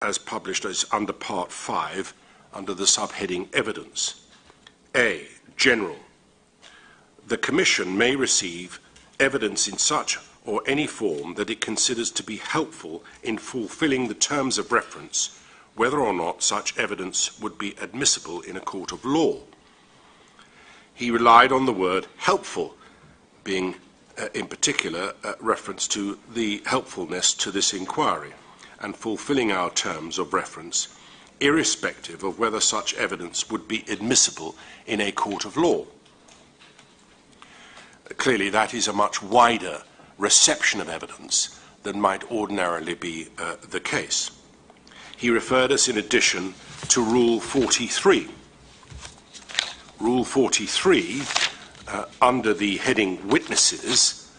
as published as under Part 5, under the subheading Evidence. A. General. The Commission may receive evidence in such or any form that it considers to be helpful in fulfilling the terms of reference, whether or not such evidence would be admissible in a court of law. He relied on the word helpful, being in particular reference to the helpfulness to this inquiry and fulfilling our terms of reference, irrespective of whether such evidence would be admissible in a court of law. Clearly, that is a much wider reception of evidence than might ordinarily be the case. He referred us in addition to Rule 43. Rule 43, under the heading Witnesses,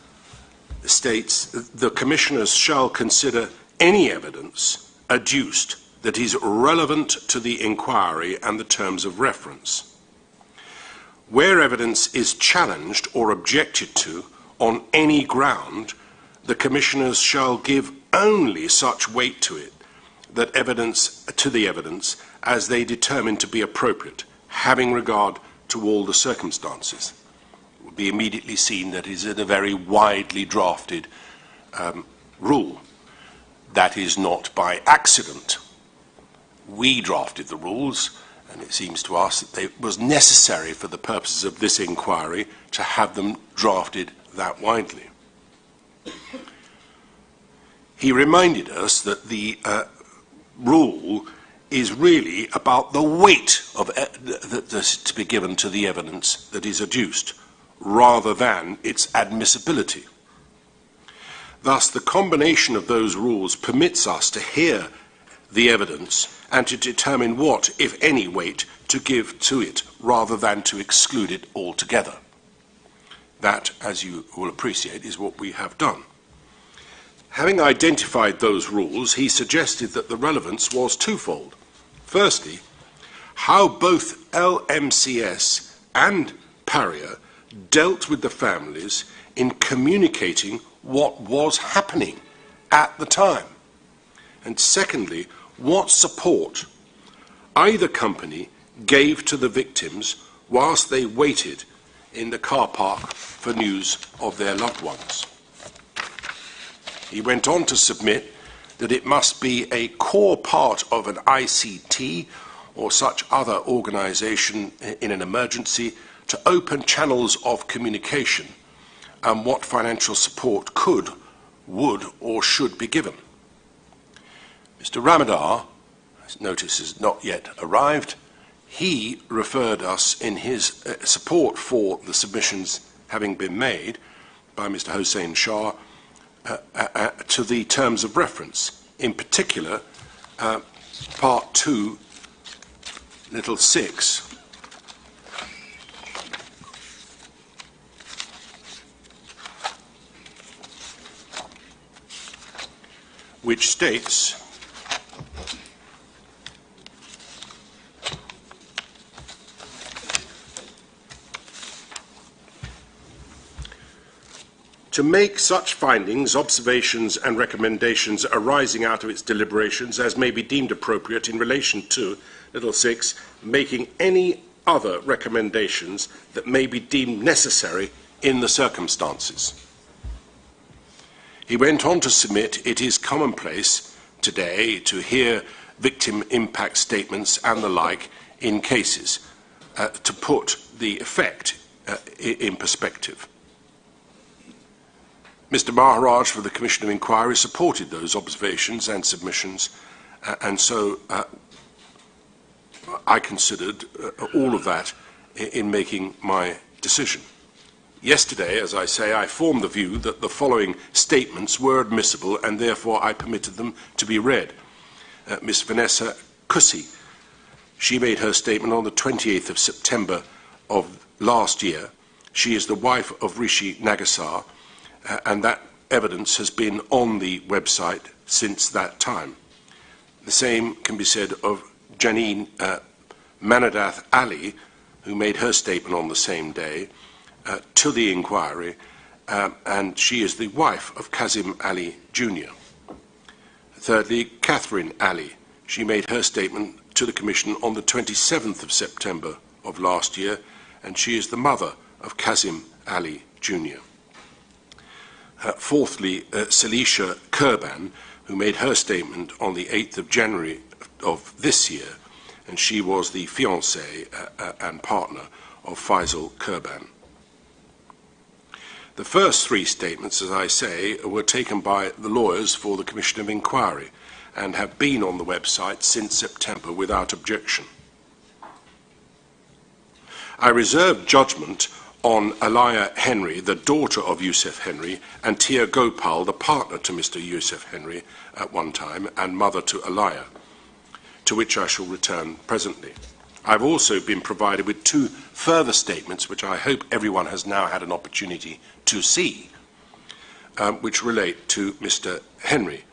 states the Commissioners shall consider any evidence adduced that is relevant to the inquiry and the terms of reference. Where evidence is challenged or objected to on any ground, the Commissioners shall give only such weight to it that the evidence as they determine to be appropriate, having regard to all the circumstances. It will be immediately seen that it is a very widely drafted rule. That is not by accident. We drafted the rules, and it seems to us that it was necessary for the purposes of this inquiry to have them drafted that widely. He reminded us that the rule is really about the weight of that's to be given to the evidence that is adduced, rather than its admissibility. Thus, the combination of those rules permits us to hear the evidence and to determine what, if any, weight to give to it, rather than to exclude it altogether. That, as you will appreciate, is what we have done. Having identified those rules, he suggested that the relevance was twofold. Firstly, how both LMCS and PARIA dealt with the families in communicating what was happening at the time. And secondly, what support either company gave to the victims whilst they waited in the car park for news of their loved ones. He went on to submit that it must be a core part of an ICT or such other organisation in an emergency to open channels of communication and what financial support could, would or should be given. Mr. Ramadar, his notice has not yet arrived, he referred us in his support for the submissions having been made by Mr. Hossein Shah to the terms of reference, in particular Part 2, little 6, which states to make such findings, observations and recommendations arising out of its deliberations as may be deemed appropriate in relation to, little 6, making any other recommendations that may be deemed necessary in the circumstances. He went on to submit it is commonplace today to hear victim impact statements and the like in cases to put the effect in perspective. Mr. Maharaj for the Commission of Inquiry supported those observations and submissions, and so I considered all of that in making my decision. Yesterday, as I say, I formed the view that the following statements were admissible and therefore I permitted them to be read. Miss Vanessa Cussie, she made her statement on the 28th of September of last year. She is the wife of Rishi Nagasar, and that evidence has been on the website since that time. The same can be said of Janine Manadath Ali, who made her statement on the same day to the inquiry, and she is the wife of Kazim Ali Jr. Thirdly, Catherine Ali. She made her statement to the Commission on the 27th of September of last year, and she is the mother of Kazim Ali Jr. Fourthly, Celicia Kurban, who made her statement on the 8th of January of this year, and she was the fiancée and partner of Faisal Kurban. The first three statements, as I say, were taken by the lawyers for the Commission of Inquiry and have been on the website since September without objection. I reserved judgment on Alaya Henry, the daughter of Yusuf Henry, and Tia Gopal, the partner to Mr. Yusuf Henry at one time and mother to Alaya, to which I shall return presently. I've also been provided with two further statements, which I hope everyone has now had an opportunity to see, which relate to Mr. Henry,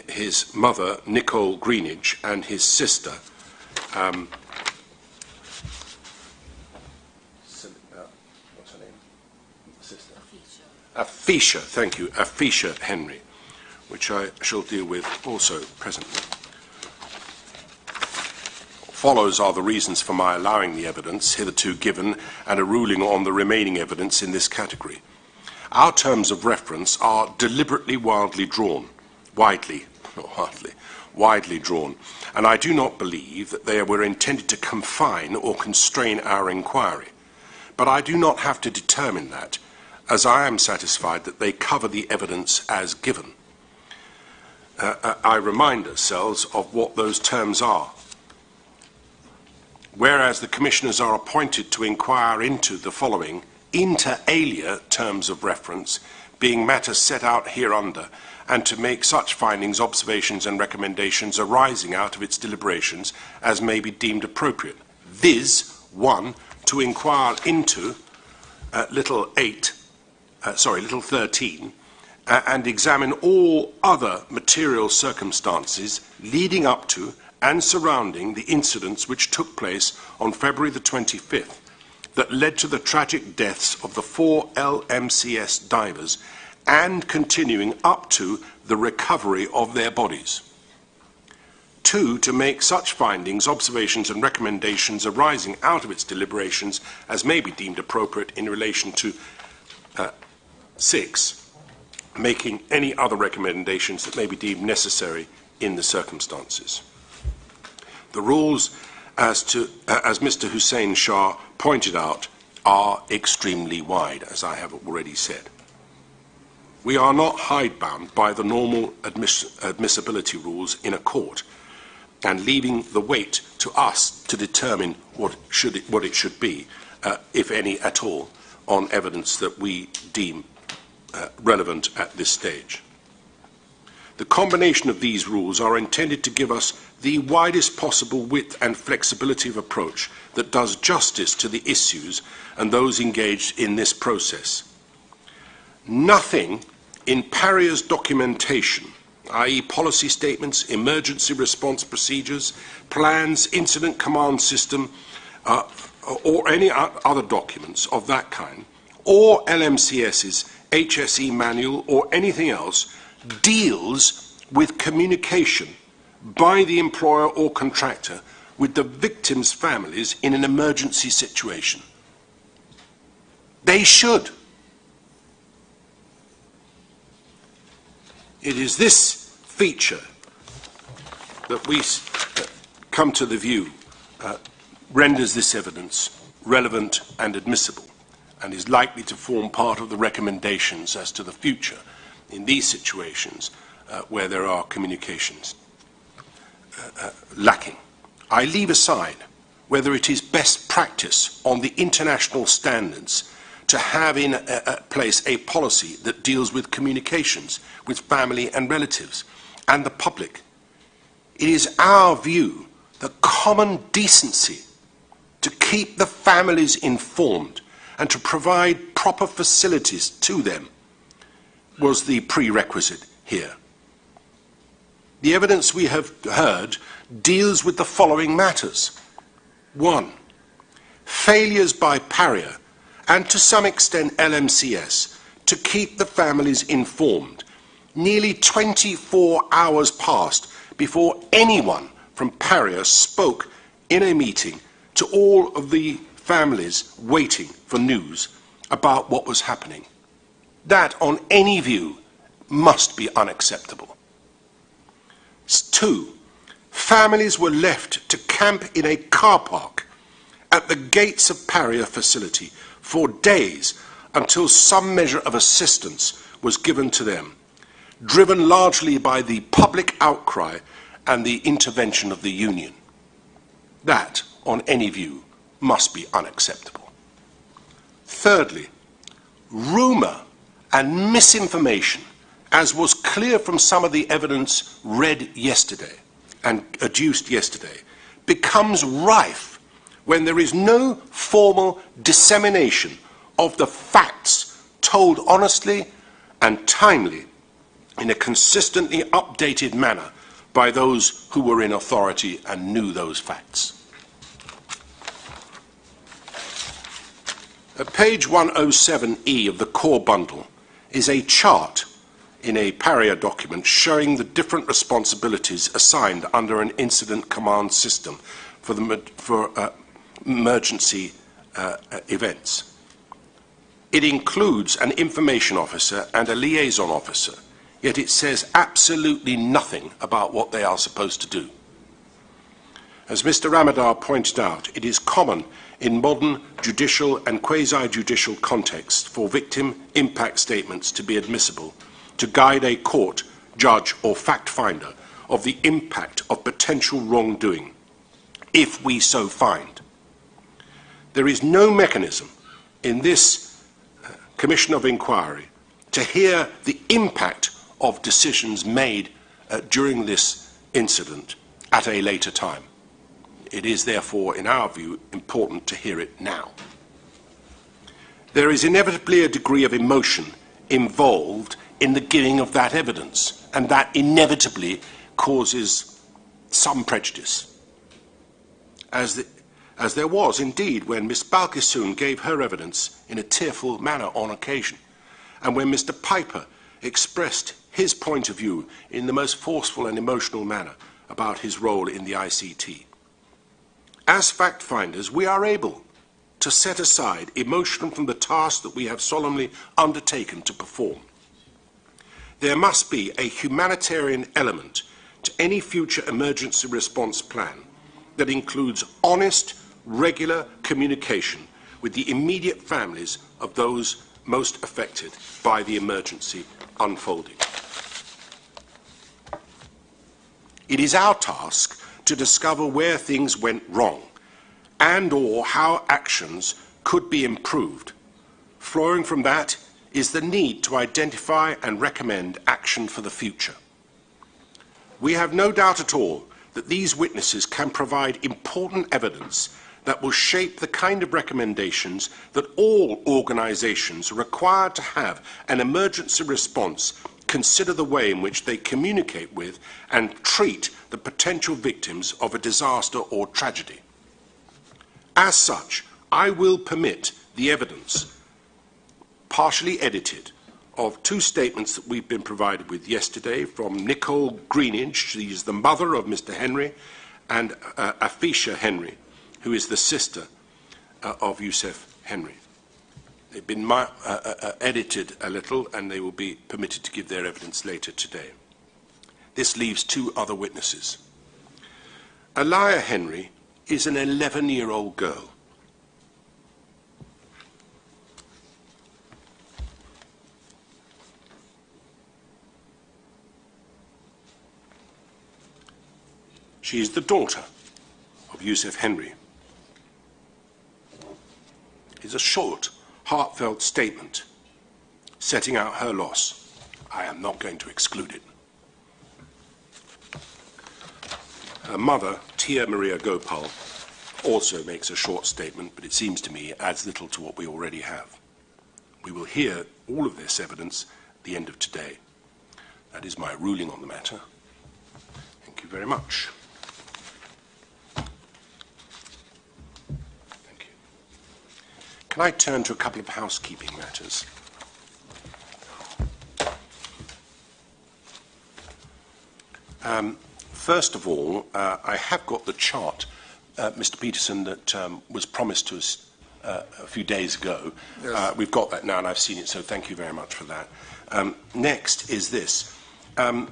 his mother, Nicole Greenidge, and his sister, what's her name? Sister? Afisha, thank you, Afisha Henry, which I shall deal with also presently. Follows are the reasons for my allowing the evidence hitherto given and a ruling on the remaining evidence in this category. Our terms of reference are deliberately widely drawn, and I do not believe that they were intended to confine or constrain our inquiry. But I do not have to determine that, as I am satisfied that they cover the evidence as given. I remind ourselves of what those terms are. Whereas the commissioners are appointed to inquire into the following inter alia terms of reference, being matters set out hereunder, and to make such findings, observations and recommendations arising out of its deliberations as may be deemed appropriate, viz. 1. To inquire into little 13, and examine all other material circumstances leading up to and surrounding the incidents which took place on February the 25th that led to the tragic deaths of the 4 LMCS divers and continuing up to the recovery of their bodies. 2. To make such findings, observations and recommendations arising out of its deliberations as may be deemed appropriate in relation to 6. Making any other recommendations that may be deemed necessary in the circumstances. The rules, as Mr. Hussein Shah pointed out, are extremely wide, as I have already said. We are not hidebound by the normal admissibility rules in a court and leaving the weight to us to determine what it should be, if any at all, on evidence that we deem relevant at this stage. The combination of these rules are intended to give us the widest possible width and flexibility of approach that does justice to the issues and those engaged in this process. Nothing in PARIA's documentation, i.e. policy statements, emergency response procedures, plans, incident command system, or any other documents of that kind, or LMCS's HSE manual or anything else, deals with communication by the employer or contractor with the victims' families in an emergency situation. They should. It is this feature that we come to the view renders this evidence relevant and admissible, and is likely to form part of the recommendations as to the future in these situations where there are communications lacking. I leave aside whether it is best practice on the international standards to have in place a policy that deals with communications with family and relatives and the public. It is our view that common decency to keep the families informed and to provide proper facilities to them was the prerequisite here. The evidence we have heard deals with the following matters. 1. Failures by PARIA and to some extent LMCS to keep the families informed. Nearly 24 hours passed before anyone from PARIA spoke in a meeting to all of the families waiting for news about what was happening. That, on any view, must be unacceptable. 2, families were left to camp in a car park at the gates of PARIA facility for days until some measure of assistance was given to them, driven largely by the public outcry and the intervention of the union. That, on any view, must be unacceptable. Thirdly, rumour and misinformation, as was clear from some of the evidence read yesterday and adduced yesterday, becomes rife when there is no formal dissemination of the facts told honestly and timely in a consistently updated manner by those who were in authority and knew those facts. At page 107E of the core bundle is a chart in a PARIA document showing the different responsibilities assigned under an incident command system for emergency events. It includes an information officer and a liaison officer, yet it says absolutely nothing about what they are supposed to do. As Mr. Ramadar pointed out, it is common in modern judicial and quasi-judicial contexts for victim impact statements to be admissible to guide a court, judge or fact finder of the impact of potential wrongdoing, if we so find. There is no mechanism in this Commission of Inquiry to hear the impact of decisions made during this incident at a later time. It is therefore, in our view, important to hear it now. There is inevitably a degree of emotion involved in the giving of that evidence, and that inevitably causes some prejudice. As there was indeed when Miss Balkisoon gave her evidence in a tearful manner on occasion, and when Mr. Piper expressed his point of view in the most forceful and emotional manner about his role in the ICT. As fact finders, we are able to set aside emotion from the task that we have solemnly undertaken to perform. There must be a humanitarian element to any future emergency response plan that includes honest, regular communication with the immediate families of those most affected by the emergency unfolding. It is our task to discover where things went wrong and or how actions could be improved. Flowing from that is the need to identify and recommend action for the future. We have no doubt at all that these witnesses can provide important evidence that will shape the kind of recommendations that all organisations required to have an emergency response consider the way in which they communicate with and treat the potential victims of a disaster or tragedy. As such, I will permit the evidence, partially edited, of 2 statements that we've been provided with yesterday from Nicole Greenidge, she is the mother of Mr. Henry, and Afisha Henry, who is the sister of Yusuf Henry. They've been edited a little and they will be permitted to give their evidence later today. This leaves 2 other witnesses. Aliyah Henry is an 11-year-old girl. She is the daughter of Yusuf Henry. It's a short, heartfelt statement setting out her loss. I am not going to exclude it. Her mother, Tia Maria Gopal, also makes a short statement, but it seems to me adds little to what we already have. We will hear all of this evidence at the end of today. That is my ruling on the matter. Thank you very much. Thank you. Can I turn to a couple of housekeeping matters? First of all, I have got the chart, Mr. Peterson, that was promised to us a few days ago. Yes. We've got that now, and I've seen it, so thank you very much for that. Next is this. Mr.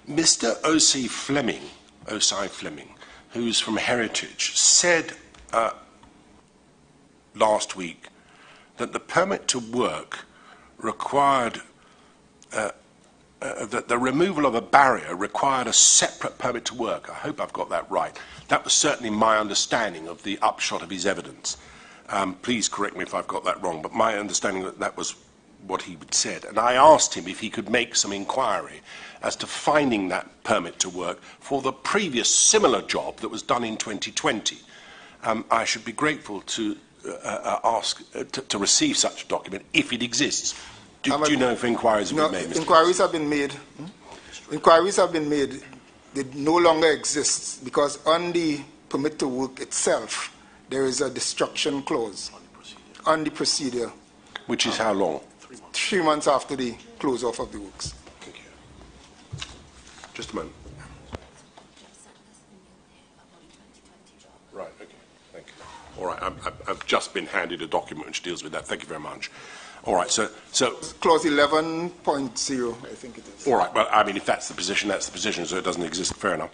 Osei Fleming, who's from Heritage, said last week that the permit to work required that the removal of a barrier required a separate permit to work. I hope I've got that right. That was certainly my understanding of the upshot of his evidence. Please correct me if I've got that wrong, but my understanding that was what he said. And I asked him if he could make some inquiry as to finding that permit to work for the previous similar job that was done in 2020. I should be grateful to ask to receive such a document if it exists. Do you know if inquiries have been made, Mr. Inquiries have been made. Inquiries have been made. They no longer exist because on the permit to work itself, there is a destruction clause on the procedure. Which is how long? 3 months after the close off of the works. Thank you. Just a moment. Right, okay, thank you. All right, I've just been handed a document which deals with that. Thank you very much. All right, so clause 11.0, I think it is. All right, well, I mean, if that's the position, so it doesn't exist, fair enough.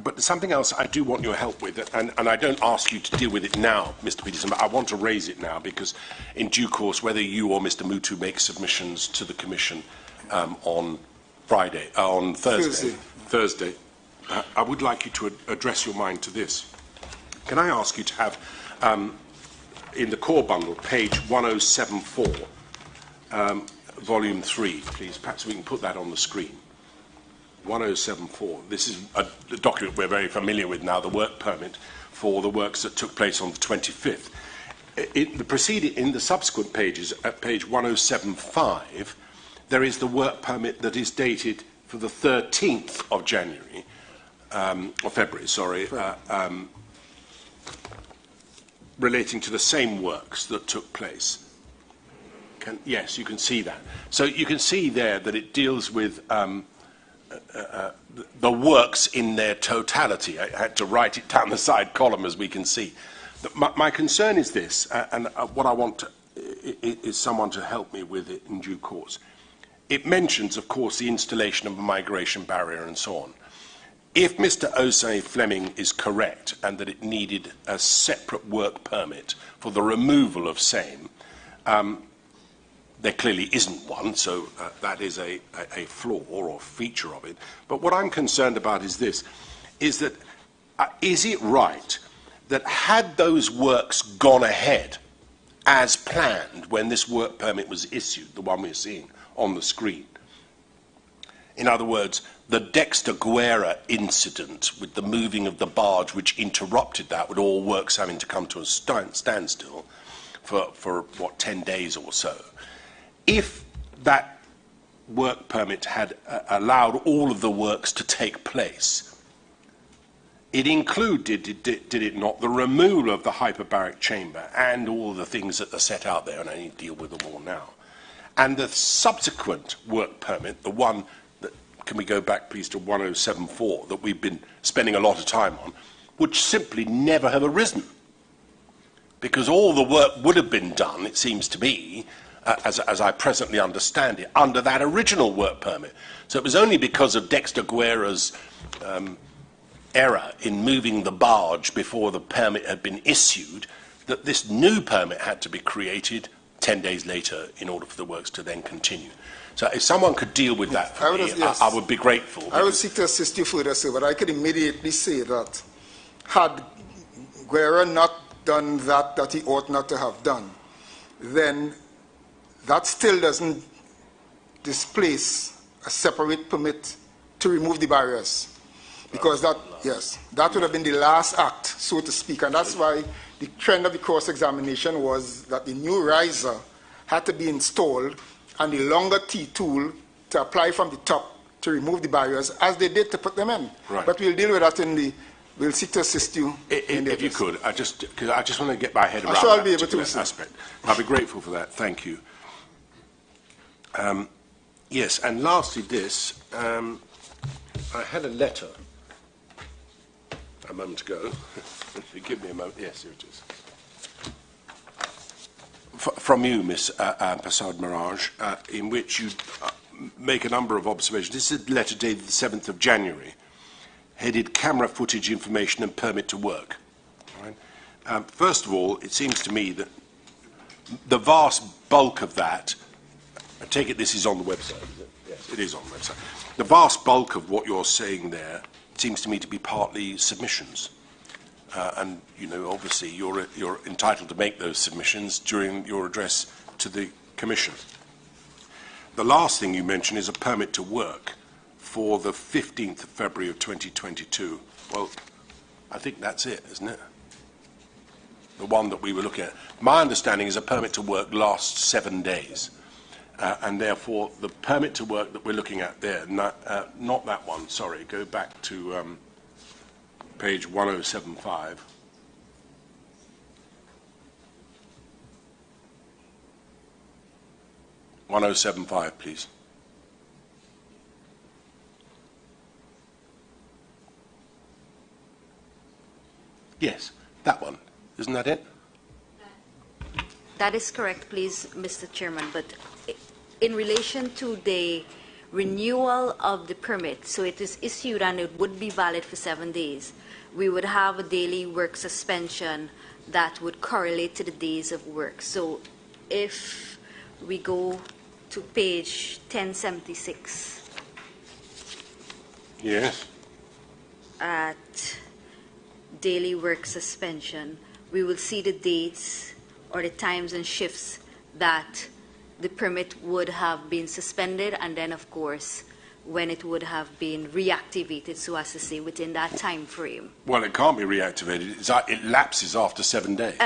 But something else I do want your help with, and I don't ask you to deal with it now, Mr. Peterson, but I want to raise it now because in due course, whether you or Mr. Mutu make submissions to the Commission on Thursday, I would like you to address your mind to this. Can I ask you to have, in the core bundle, page 1074, volume 3, please? Perhaps we can put that on the screen. 1074. This is a document we're very familiar with now, the work permit for the works that took place on the 25th. In the subsequent pages, at page 1075, there is the work permit that is dated for the 13th of January, or February, sorry, relating to the same works that took place. Yes, you can see that. So you can see there that it deals with the works in their totality. I had to write it down the side column, as we can see. My concern is this, and what I want is someone to help me with it in due course. It mentions, of course, the installation of a migration barrier and so on. If Mr. Osei Fleming is correct and that it needed a separate work permit for the removal of same, there clearly isn't one, so that is a flaw or feature of it. But what I'm concerned about is this, is that is it right that had those works gone ahead as planned when this work permit was issued, the one we're seeing on the screen? In other words, the Dexter Guerra incident with the moving of the barge which interrupted that, with all works having to come to a standstill for what, 10 days or so. If that work permit had allowed all of the works to take place, it included, did it not, the removal of the hyperbaric chamber and all the things that are set out there, and I need to deal with them all now. And the subsequent work permit, the one that, can we go back please to 1074, that we've been spending a lot of time on, would simply never have arisen. Because all the work would have been done, it seems to me, as I presently understand it, under that original work permit. So it was only because of Dexter Guerra's error in moving the barge before the permit had been issued that this new permit had to be created 10 days later in order for the works to then continue. So if someone could deal with that for me, yes. I would be grateful. I would seek to assist you further, sir, but I could immediately say that had Guerra not done that he ought not to have done, then that still doesn't displace a separate permit to remove the barriers. Because that would have been the last act, so to speak. And that's why the trend of the cross-examination was that the new riser had to be installed and the longer T-tool to apply from the top to remove the barriers, as they did to put them in. Right. But we'll deal with that we'll seek to assist you. If you could, because I just want to get my head around I'll be able to aspect. I'll be grateful for that. Thank you. Yes, and lastly this, I had a letter a moment ago. If you give me a moment. Yes, here it is. From you, Miss Prasad Mirage, in which you make a number of observations. This is a letter dated the 7th of January, headed Camera Footage Information and Permit to Work. Right? First of all, it seems to me that the vast bulk of that, I take it this is on the website, is it? Yes, it is on the website. The vast bulk of what you're saying there seems to me to be partly submissions. And, you know, obviously you're entitled to make those submissions during your address to the Commission. The last thing you mention is a permit to work for the 15th of February of 2022. Well, I think that's it, isn't it? The one that we were looking at. My understanding is a permit to work lasts 7 days. And therefore, the permit to work that we're looking at there, not that one, sorry, go back to page 1075. (1075), please. Yes, that one. Isn't that it? That is correct, please, Mr. Chairman. But in relation to the renewal of the permit, so it is issued and it would be valid for 7 days, we would have a daily work suspension that would correlate to the days of work. So if we go to page 1076. Yes. At daily work suspension, we will see the dates or the times and shifts that the permit would have been suspended, and then, of course, when it would have been reactivated, so as to say, within that time frame. Well, it can't be reactivated. It lapses after 7 days.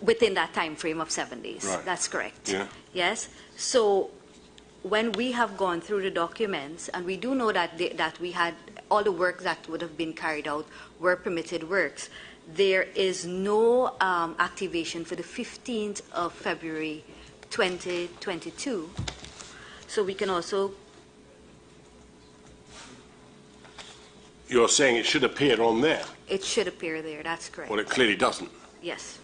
Within that time frame of 7 days. Right. That's correct. Yeah. Yes. So when we have gone through the documents, and we do know that that we had all the work that would have been carried out were permitted works, there is no activation for the 15th of February 2022. So we can also... You're saying it should appear on there? It should appear there, that's correct. Well, it clearly doesn't. Yes.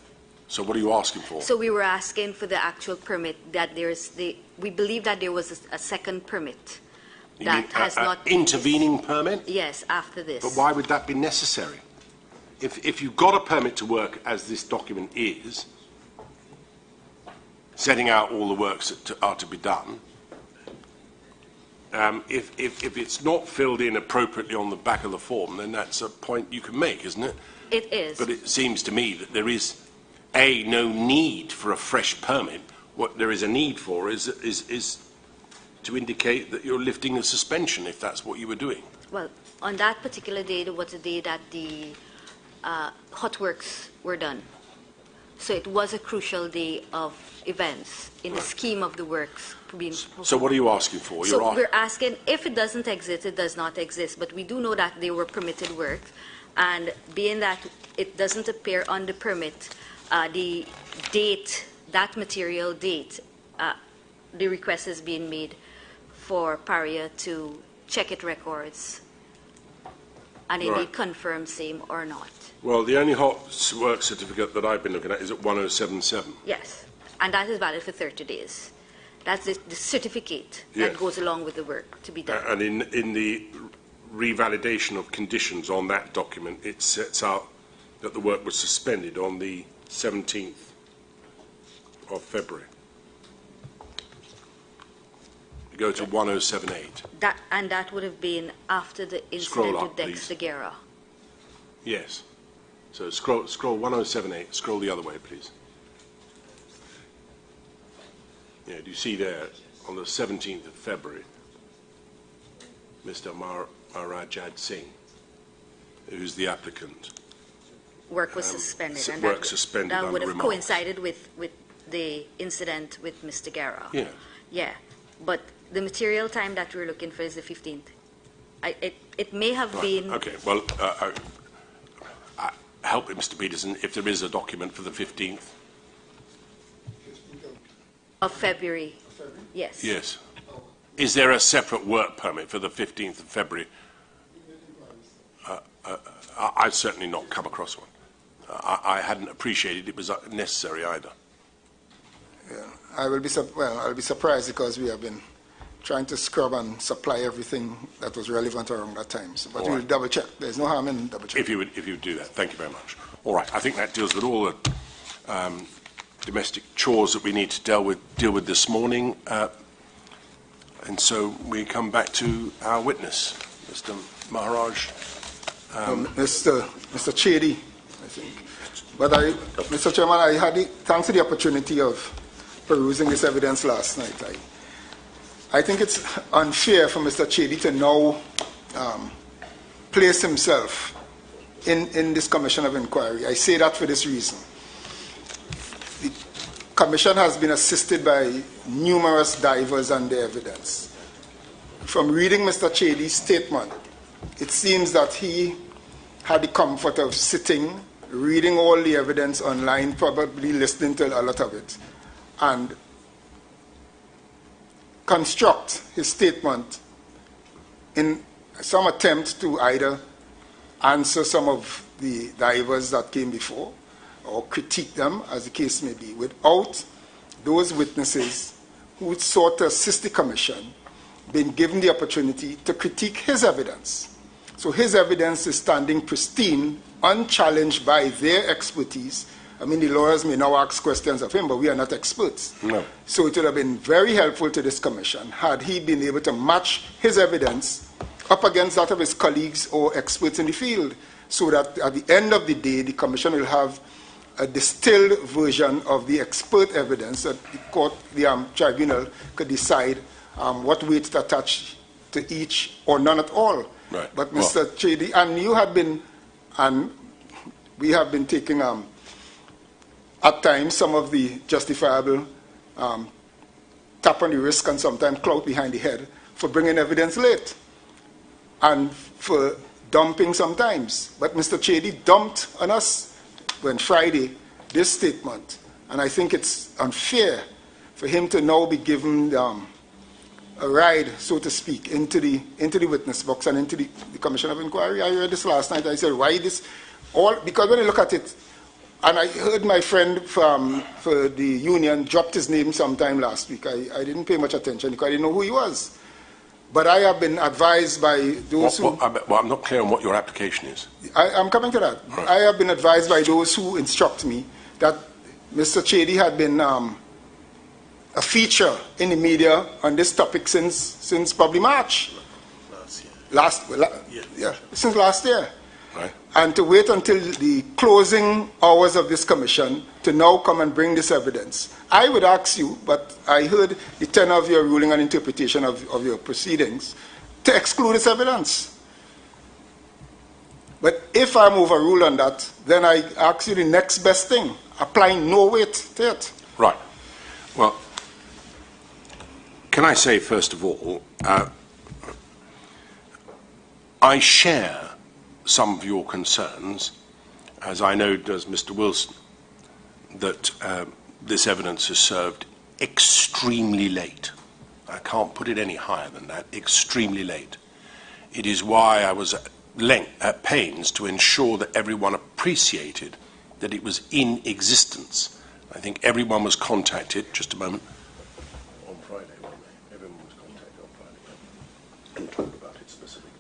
So what are you asking for? So we were asking for the actual permit that we believe that there was a second permit that has not... Intervening permit? Yes, after this. But why would that be necessary? If you've got a permit to work, as this document is, setting out all the works that are to be done, if it's not filled in appropriately on the back of the form, then that's a point you can make, isn't it? It is. But it seems to me that there is, A, no need for a fresh permit. What there is a need for is to indicate that you're lifting a suspension, if that's what you were doing. Well, on that particular day, there was a day that the hot works were done. So it was a crucial day of events in the scheme of the works being performed. So what are you asking for? So we're asking, if it doesn't exist, it does not exist. But we do know that they were permitted works. And being that it doesn't appear on the permit, the date, that material date, the request is being made for PARIA to check its records and indeed confirm same or not. Well, the only hot work certificate that I've been looking at is at 1077. Yes, and that is valid for 30 days. That's the certificate that goes along with the work to be done. And in the revalidation of conditions on that document, it sets out that the work was suspended on the 17th of February. You go to 1078. And that would have been after the incident with Dex Guerra. Yes. So scroll 1078, scroll the other way, please. Yeah, do you see there, on the 17th of February, Mr. Marajad Singh, who's the applicant. Work was suspended. And work suspended that would have remarks. coincided with the incident with Mr. Guerra. Yeah. Yeah, but the material time that we're looking for is the 15th. It may have been... Okay, well, help me, Mr. Peterson, if there is a document for the 15th. Of February. Yes. Yes. Is there a separate work permit for the 15th of February? I've certainly not come across one. I hadn't appreciated it was necessary either. Yeah, I'll be surprised because we have been trying to scrub and supply everything that was relevant around that time. So, but we'll double check. There's no harm in double check. If you would do that, thank you very much. All right, I think that deals with all the domestic chores that we need to deal with this morning. And so we come back to our witness, Mr. Maharaj. Mr. Chedi, I think. But Mr. Chairman, thanks for the opportunity of perusing this evidence last night. I think it's unfair for Mr. Chedi to now place himself in this Commission of Inquiry. I say that for this reason. The Commission has been assisted by numerous divers and the evidence. From reading Mr. Chedi's statement, it seems that he had the comfort of sitting, reading all the evidence online, probably listening to a lot of it, and construct his statement in some attempt to either answer some of the divers that came before or critique them, as the case may be, without those witnesses who sought to assist the Commission being given the opportunity to critique his evidence. So his evidence is standing pristine, unchallenged by their expertise. I mean, the lawyers may now ask questions of him, but we are not experts. No. So it would have been very helpful to this Commission had he been able to match his evidence up against that of his colleagues or experts in the field, so that at the end of the day, the Commission will have a distilled version of the expert evidence that the court, the tribunal, could decide what weight to attach to each or none at all. Right. But Mr. Chedi, and you have been, and we have been taking at times some of the justifiable tap on the wrist and sometimes clout behind the head for bringing evidence late and for dumping sometimes. But Mr. Chedi dumped on us when Friday this statement, and I think it's unfair for him to now be given a ride, so to speak, into the witness box and into the Commission of Inquiry. I heard this last night. I said, why this? Because when I look at it, and I heard my friend for the union dropped his name sometime last week. I didn't pay much attention because I didn't know who he was. But I have been advised by those who... I'm not clear on what your application is. I'm coming to that. Right. I have been advised by those who instruct me that Mr. Chedi had been a feature in the media on this topic since probably March. Last year. Since last year. Right. And to wait until the closing hours of this commission to now come and bring this evidence. I would ask you, but I heard the tenor of your ruling and interpretation of your proceedings, to exclude this evidence. But if I'm overruled on that, then I ask you the next best thing, applying no weight to it. Right. Well, can I say, first of all, I share some of your concerns, as I know does Mr. Wilson, that this evidence is served extremely late. I can't put it any higher than that, extremely late. It is why I was at pains to ensure that everyone appreciated that it was in existence. I think everyone was contacted, just a moment, on Friday, wasn't they? Everyone was contacted on Friday and told about it specifically.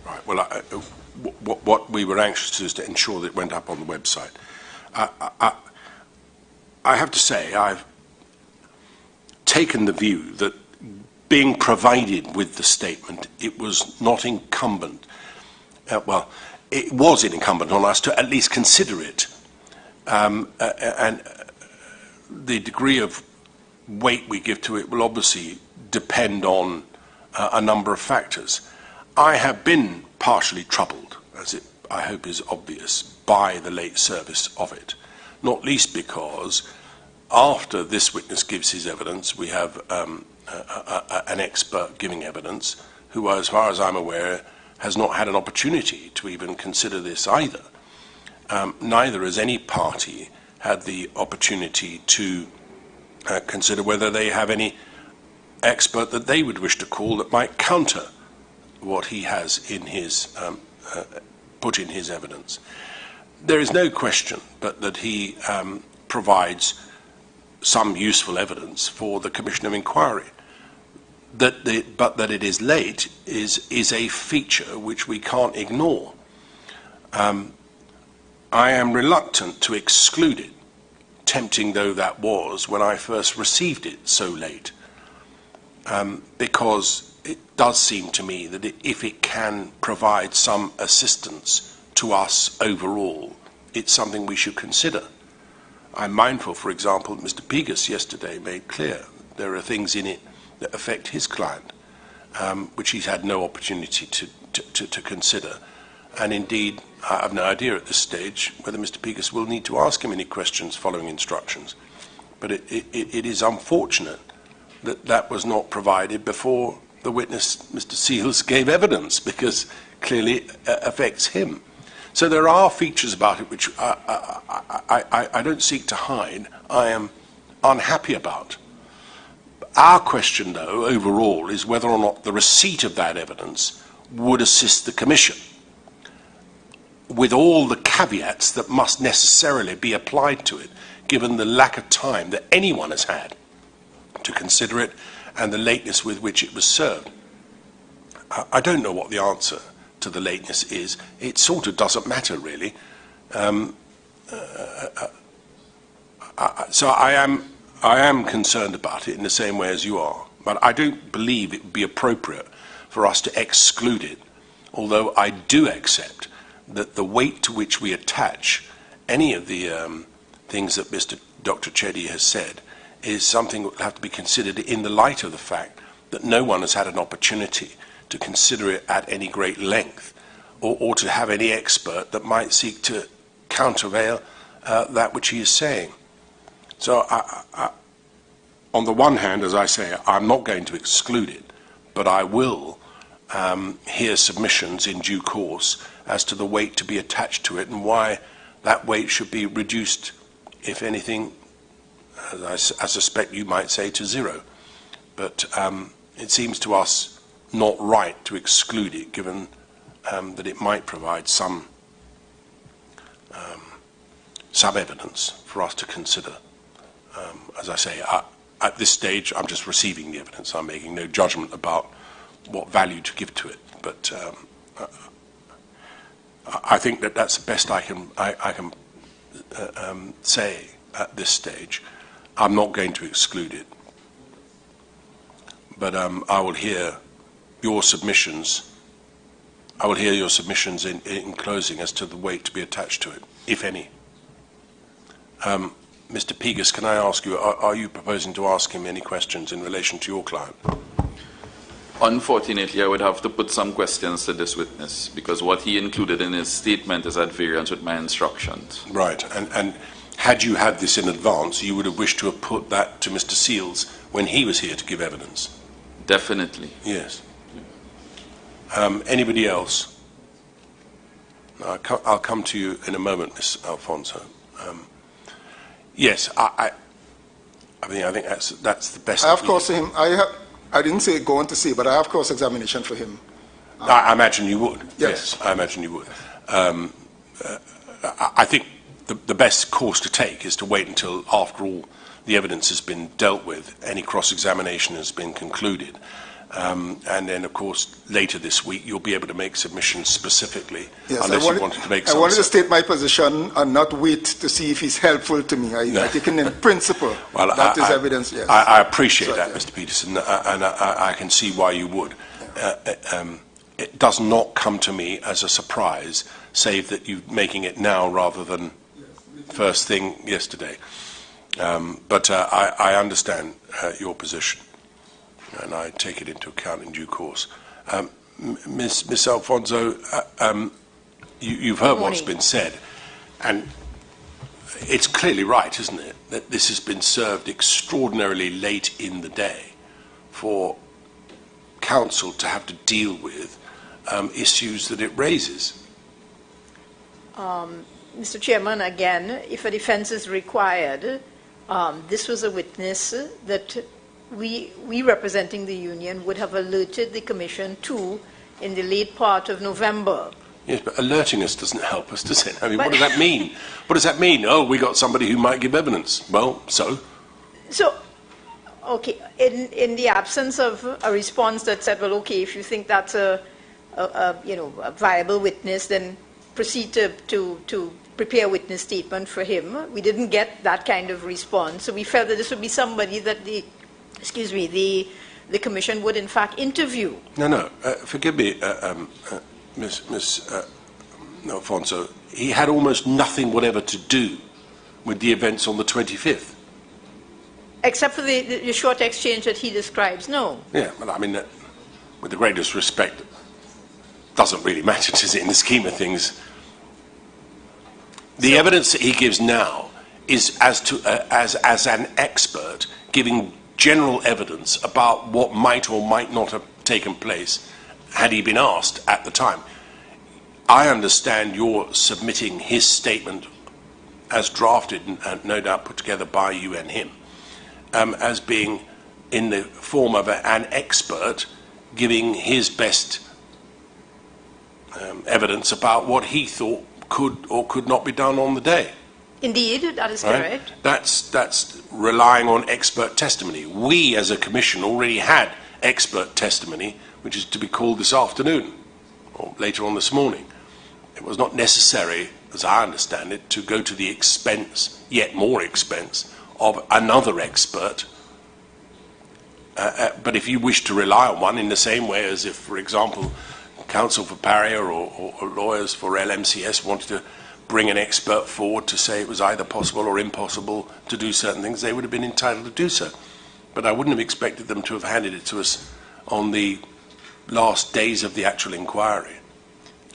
Right, well, what we were anxious to do is to ensure that it went up on the website. I have to say, I've taken the view that being provided with the statement, it was not incumbent, well, it was incumbent on us to at least consider it. And the degree of weight we give to it will obviously depend on a number of factors. I have been partially troubled, as it, I hope, is obvious, by the late service of it, not least because after this witness gives his evidence, we have an expert giving evidence who, as far as I'm aware, has not had an opportunity to even consider this either. neither has any party had the opportunity to consider whether they have any expert that they would wish to call that might counter what he has in his put in his evidence. There is no question but that he provides some useful evidence for the Commission of Inquiry. But that it is late is a feature which we can't ignore. I am reluctant to exclude it, tempting though that was when I first received it so late, because it does seem to me that if it can provide some assistance to us overall, it's something we should consider. I'm mindful, for example, that Mr. Pegas yesterday made clear there are things in it that affect his client, which he's had no opportunity to consider. And indeed, I have no idea at this stage whether Mr. Pegas will need to ask him any questions following instructions. But it is unfortunate that that was not provided before the witness, Mr. Seals, gave evidence, because clearly it affects him. So there are features about it which I don't seek to hide. I am unhappy about. Our question, though, overall, is whether or not the receipt of that evidence would assist the Commission, with all the caveats that must necessarily be applied to it, given the lack of time that anyone has had to consider it and the lateness with which it was served. I don't know what the answer to the lateness is. It sort of doesn't matter, really. So I am concerned about it in the same way as you are, but I don't believe it would be appropriate for us to exclude it, although I do accept that the weight to which we attach any of the things that Dr. Chetty has said is something that will have to be considered in the light of the fact that no one has had an opportunity to consider it at any great length, or to have any expert that might seek to countervail that which he is saying. So on the one hand, as I say, I'm not going to exclude it, but I will hear submissions in due course as to the weight to be attached to it and why that weight should be reduced, if anything, as I suspect you might say, to zero. But it seems to us not right to exclude it, given that it might provide some evidence for us to consider. As I say, at this stage, I'm just receiving the evidence. I'm making no judgment about what value to give to it. But I think that that's the best I can say at this stage. I'm not going to exclude it, but I will hear your submissions. I will hear your submissions in closing as to the weight to be attached to it, if any. Mr. Pegas, can I ask you, are you proposing to ask him any questions in relation to your client? Unfortunately, I would have to put some questions to this witness, because what he included in his statement is at variance with my instructions. Right, and had you had this in advance, you would have wished to have put that to Mr. Seals when he was here to give evidence? Definitely. Yes. Anybody else? I'll come to you in a moment, Ms. Alfonso. Yes, I think that's the best. I have course him. I didn't say go on to see, but I have course examination for him. I imagine you would. Yes, I imagine you would. I think the best course to take is to wait until, after all the evidence has been dealt with, any cross-examination has been concluded. And then, of course, later this week, you'll be able to make submissions specifically, yes, unless you wanted to make some. I wanted to state my position and not wait to see if he's helpful to me. I take it in principle. Well, that is evidence, yes. I appreciate Sorry, that, yes. Mr. Peterson, and I can see why you would. It does not come to me as a surprise, save that you're making it now rather than first thing yesterday. But I understand your position, and I take it into account in due course. Ms. Alfonso, you've heard what's been said, and it's clearly right, isn't it, that this has been served extraordinarily late in the day for council to have to deal with issues that it raises. Mr. Chairman, again, if a defense is required, this was a witness that we representing the union would have alerted the commission to in the late part of November. Yes, but alerting us doesn't help us, does it? I mean, what does that mean? What does that mean? Oh, we got somebody who might give evidence. Well, so? So, okay, in the absence of a response that said, well, okay, if you think that's a viable witness, then proceed to prepare a witness statement for him. We didn't get that kind of response, so we felt that this would be somebody that the commission would in fact interview. No, forgive me, Miss Alfonso. He had almost nothing whatever to do with the events on the 25th. Except for the short exchange that he describes, no. Yeah, but I mean, with the greatest respect, doesn't really matter, does it, in the scheme of things? The evidence that he gives now is as an expert giving general evidence about what might or might not have taken place had he been asked at the time. I understand you're submitting his statement as drafted and no doubt put together by you and him as being in the form of an expert giving his best evidence about what he thought could or could not be done on the day. Indeed, that is correct. That's relying on expert testimony. We, as a commission, already had expert testimony, which is to be called this afternoon, or later on this morning. It was not necessary, as I understand it, to go to the expense, yet more expense, of another expert. But if you wish to rely on one in the same way as if, for example, counsel for PARIA or lawyers for LMCS wanted to bring an expert forward to say it was either possible or impossible to do certain things, they would have been entitled to do so. But I wouldn't have expected them to have handed it to us on the last days of the actual inquiry.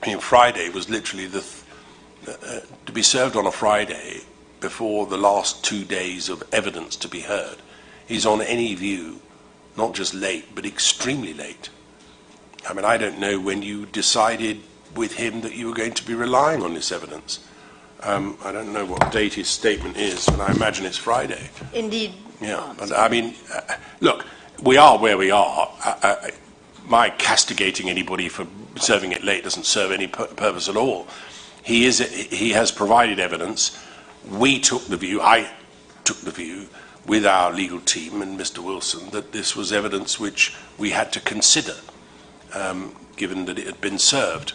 I mean, Friday was literally to be served on a Friday before the last 2 days of evidence to be heard is on any view not just late, but extremely late. I mean, I don't know when you decided with him that you were going to be relying on this evidence. I don't know what date his statement is, but I imagine it's Friday. Indeed. Yeah, but I mean, look, we are where we are. My castigating anybody for serving it late doesn't serve any purpose at all. He has provided evidence. We took the view, I took the view with our legal team and Mr. Wilson, that this was evidence which we had to consider, given that it had been served.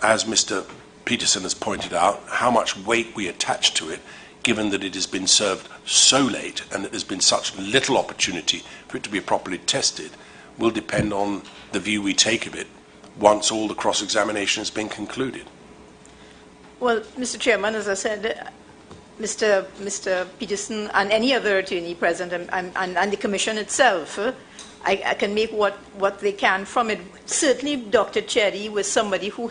As Mr. Peterson has pointed out, how much weight we attach to it, given that it has been served so late and that there's been such little opportunity for it to be properly tested, will depend on the view we take of it once all the cross-examination has been concluded. Well, Mr. Chairman, as I said, Mr. Peterson and any other attorney present and the Commission itself, I can make what they can from it. Certainly, Dr. Cherry was somebody who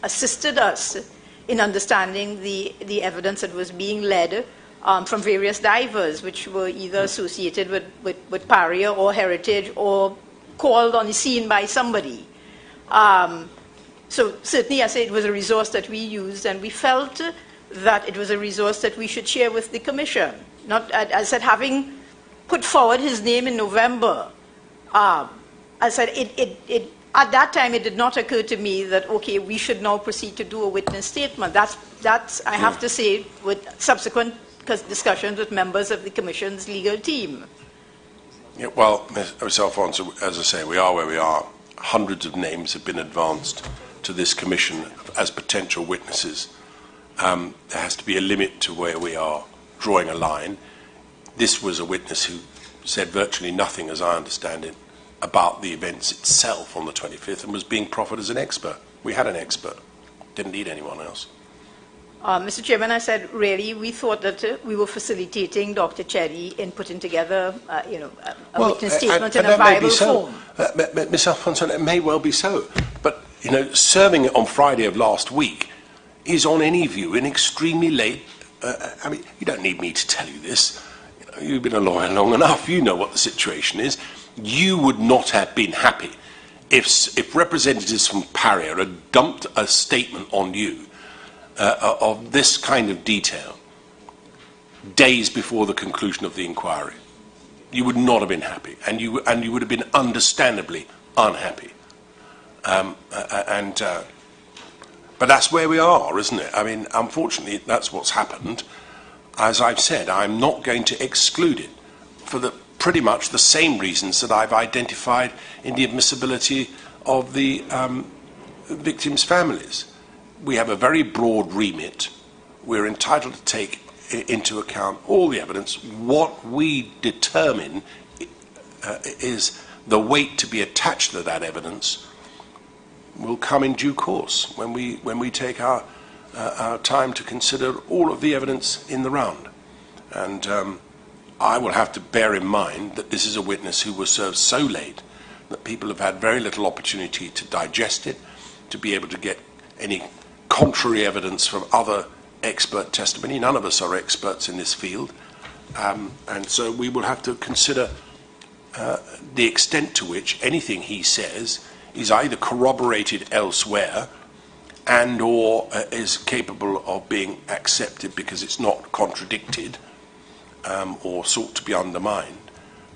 assisted us in understanding the evidence that was being led from various divers, which were either associated with PARIA or Heritage or called on the scene by somebody. So certainly, I say it was a resource that we used, and we felt that it was a resource that we should share with the Commission. Not, as I said, having put forward his name in November, I said, at that time, it did not occur to me that, okay, we should now proceed to do a witness statement. That's I have to say, with subsequent discussions with members of the Commission's legal team. Yeah, well, Ms. Alfonso, as I say, we are where we are. Hundreds of names have been advanced to this Commission as potential witnesses. There has to be a limit to where we are drawing a line. This was a witness who said virtually nothing, as I understand it, about the events itself on the 25th and was being proffered as an expert. We had an expert. Didn't need anyone else. Mr. Chairman, I said, really, we thought that we were facilitating Dr. Cherry in putting together, a witness statement in a viable form. Ms. Alfonso, it may well be so. But, serving it on Friday of last week is, on any view, an extremely late. I mean, you don't need me to tell you this. You've been a lawyer long enough. You know what the situation is. You would not have been happy if representatives from PARIA had dumped a statement on you of this kind of detail days before the conclusion of the inquiry, you would not have been happy, and you would have been understandably unhappy. But that's where we are, isn't it? I mean, unfortunately, that's what's happened. As I've said, I'm not going to exclude it for pretty much the same reasons that I've identified in the admissibility of the victims' families. We have a very broad remit. We're entitled to take into account all the evidence. What we determine is the weight to be attached to that evidence will come in due course when we take our time to consider all of the evidence in the round. And I will have to bear in mind that this is a witness who was served so late that people have had very little opportunity to digest it, to be able to get any contrary evidence from other expert testimony. None of us are experts in this field. And so we will have to consider the extent to which anything he says is either corroborated elsewhere and or is capable of being accepted because it's not contradicted or sought to be undermined.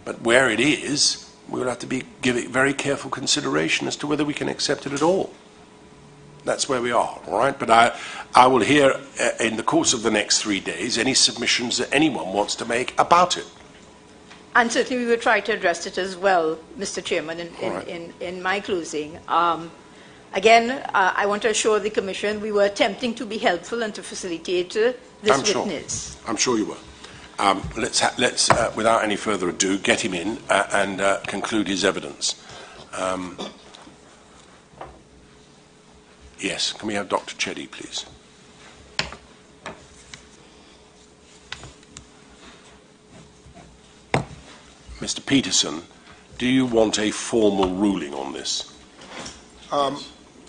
But where it is, we will have to give it very careful consideration as to whether we can accept it at all. That's where we are, all right? But I will hear in the course of the next 3 days any submissions that anyone wants to make about it. And certainly we will try to address it as well, Mr. Chairman, in my closing. Again, I want to assure the Commission we were attempting to be helpful and to facilitate this witness. I'm sure you were. Let's without any further ado, get him in and conclude his evidence. Yes, can we have Dr. Chetty, please? Mr. Peterson, do you want a formal ruling on this?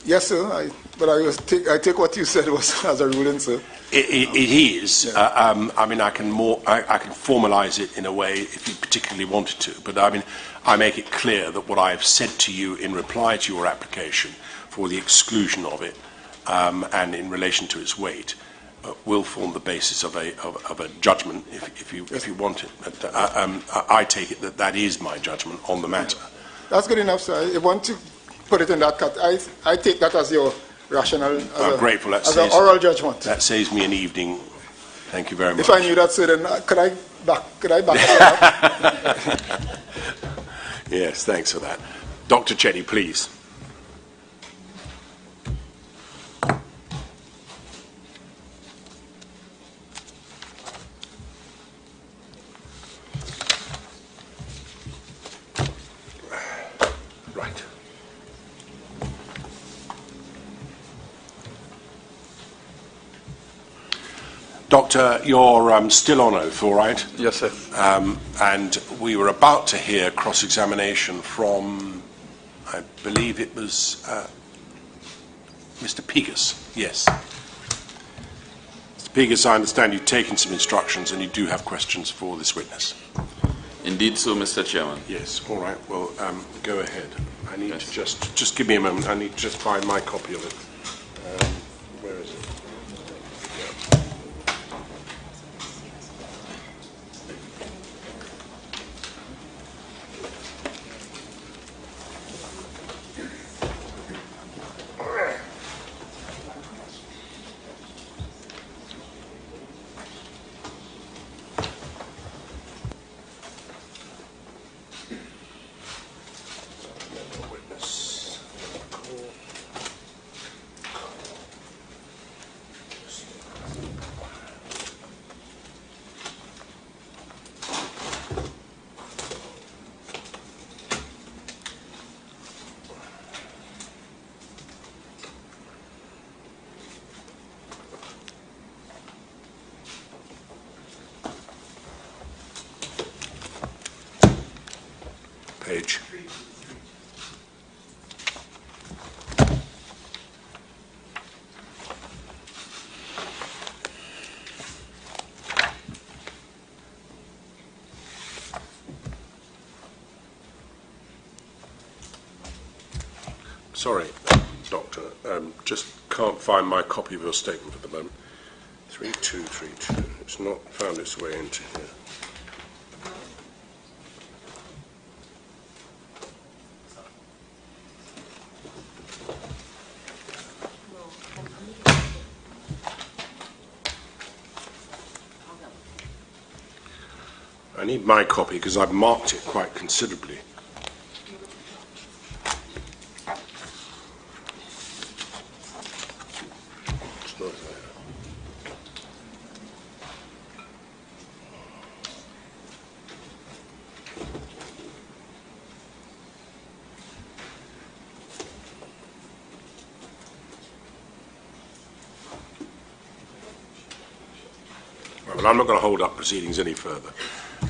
Yes, sir. I take what you said was as a ruling, sir. It is. Yeah. I mean, I can formalise it in a way if you particularly wanted to. But I mean, I make it clear that what I have said to you in reply to your application for the exclusion of it and in relation to its weight will form the basis of a judgment if you want it. But I take it that is my judgment on the matter. That's good enough, sir. I want to put it in that cut. I take that as your rational, I'm grateful. As an oral judgment. That saves me an evening. Thank you very much. If I knew that, sir, then could I back up? Yes, thanks for that. Dr. Chetty, please. Right. Doctor, you're still on oath, all right? Yes, sir. And we were about to hear cross-examination from, I believe it was Mr. Pegas. Yes. Mr. Pegas, I understand you've taken some instructions and you do have questions for this witness. Indeed so, Mr. Chairman. Yes, all right. Well, go ahead. I need to just give me a moment. I need to just find my copy of it. Where is it? Page. Sorry, Doctor, just can't find my copy of your statement at the moment. 3232. It's not found its way into here. I need my copy because I've marked it quite considerably. It's not there. Well, I'm not going to hold up proceedings any further.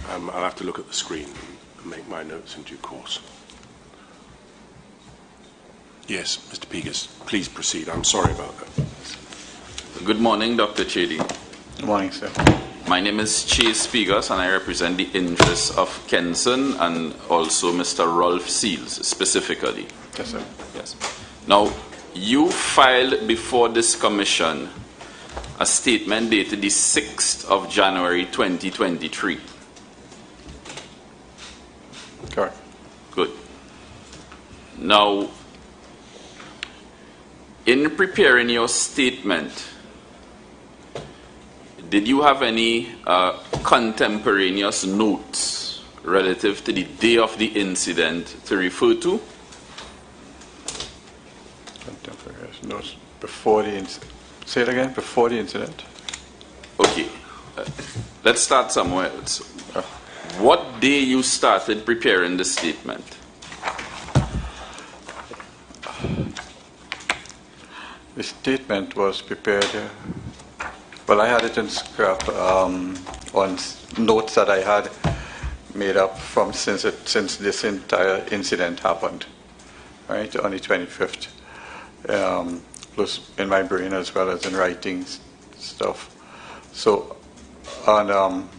I'll have to look at the screen and make my notes in due course. Yes, Mr. Pegas, please proceed. I'm sorry about that. Good morning, Dr. Chedi. Good morning, sir. My name is Chase Pegas, and I represent the interests of Kenson and also Mr. Rolf Seals, specifically. Yes, sir. Yes. Now, you filed before this commission a statement dated the 6th of January 2023. Correct. Good. Now, in preparing your statement, did you have any contemporaneous notes relative to the day of the incident to refer to? Contemporaneous notes before the incident. Say it again, before the incident. Okay. Let's start somewhere else. What day you started preparing the statement? The statement was prepared, well, I had it in scrap on notes that I had made up from since this entire incident happened, right, on the 25th. Plus in my brain as well as in writing stuff. So on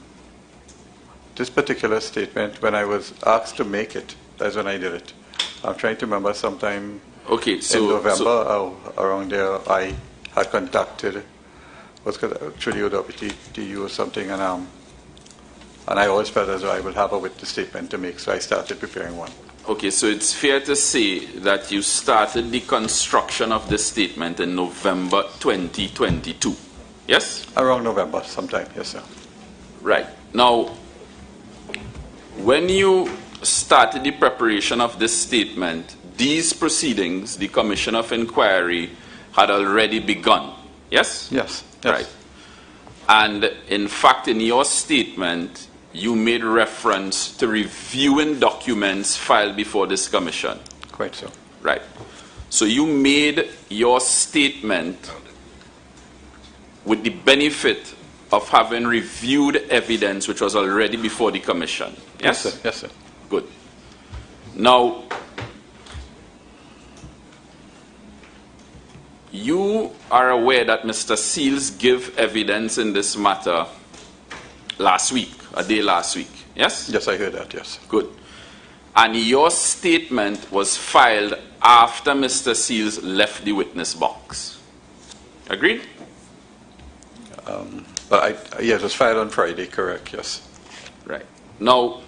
this particular statement, when I was asked to make it, that's when I did it. I'm trying to remember sometime Okay, so, in November, around there, I had contacted, what's called actually OWTU or something, and I always felt as though I would have a witness statement to make, so I started preparing one. okay, so it's fair to say that you started the construction of this statement in November 2022, yes? Around November sometime, yes, sir. Right. Now, when you started the preparation of this statement, these proceedings, the Commission of Inquiry, had already begun, yes? Yes, yes. Right. And in fact, in your statement, you made reference to reviewing documents filed before this commission. Quite so. Right. So you made your statement with the benefit of having reviewed evidence which was already before the commission. Yes? Yes, sir. Yes, sir. Good. Now, you are aware that Mr. Seals gave evidence in this matter last week, a day last week, yes? Yes, I heard that, yes. Good. And your statement was filed after Mr. Seals left the witness box. Agreed? But yes, it was filed on Friday, correct, yes. Right. Now,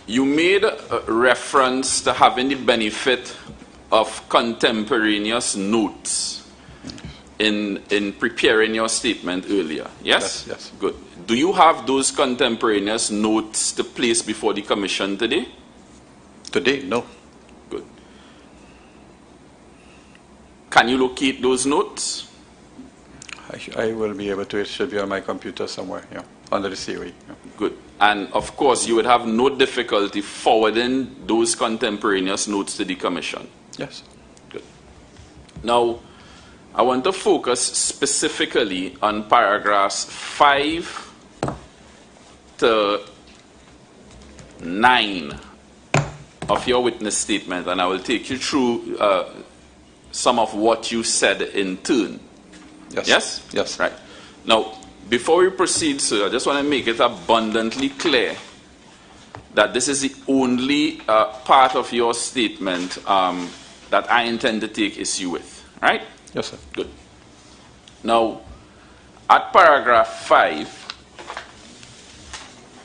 you made a reference to having the benefit of contemporaneous notes in preparing your statement earlier. Yes? Yes, yes. Good. Do you have those contemporaneous notes to place before the commission today? Today, no. Good. Can you locate those notes? I will be able to. It should be on my computer somewhere, yeah, under the CoE. Yeah. Good. And of course, you would have no difficulty forwarding those contemporaneous notes to the commission. Yes. Good. Now, I want to focus specifically on paragraphs 5 to 9 of your witness statement, and I will take you through some of what you said in turn. Yes. Yes? Yes. Right. Now, before we proceed, sir, I just want to make it abundantly clear that this is the only part of your statement that I intend to take issue with. Right? Yes, sir. Good. Now, at paragraph 5,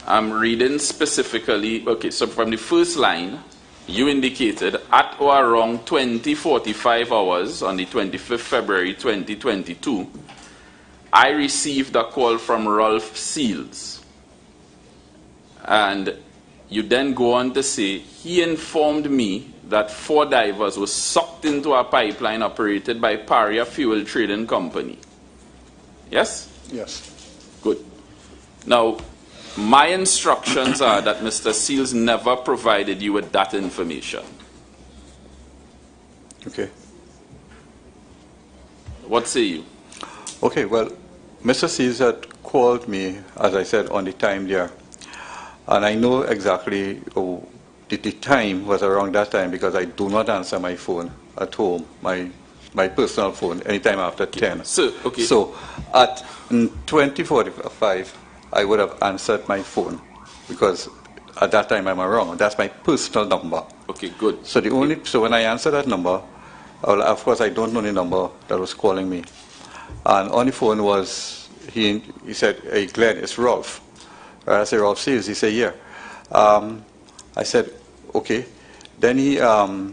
I'm reading specifically, okay, so from the first line, you indicated at or around 20:45 hours on the 25th February 2022, I received a call from Rolf Seals. And you then go on to say, he informed me that 4 divers were sucked into a pipeline operated by PARIA Fuel Trading Company. Yes? Yes. Good. Now, my instructions are that Mr. Seals never provided you with that information. Okay. What say you? Okay, well, Mr. Seals had called me, as I said, on the time there. And I know exactly the time was around that time because I do not answer my phone at home, my personal phone, anytime after 10. So, okay. So at 20:45, I would have answered my phone because at that time I'm around. That's my personal number. Okay, good. So so when I answer that number, of course I don't know the number that was calling me. And on the phone was, he said, hey Glenn, it's Rolf. I said, Rolf Seals. He said, yeah. I said, okay. Then he asked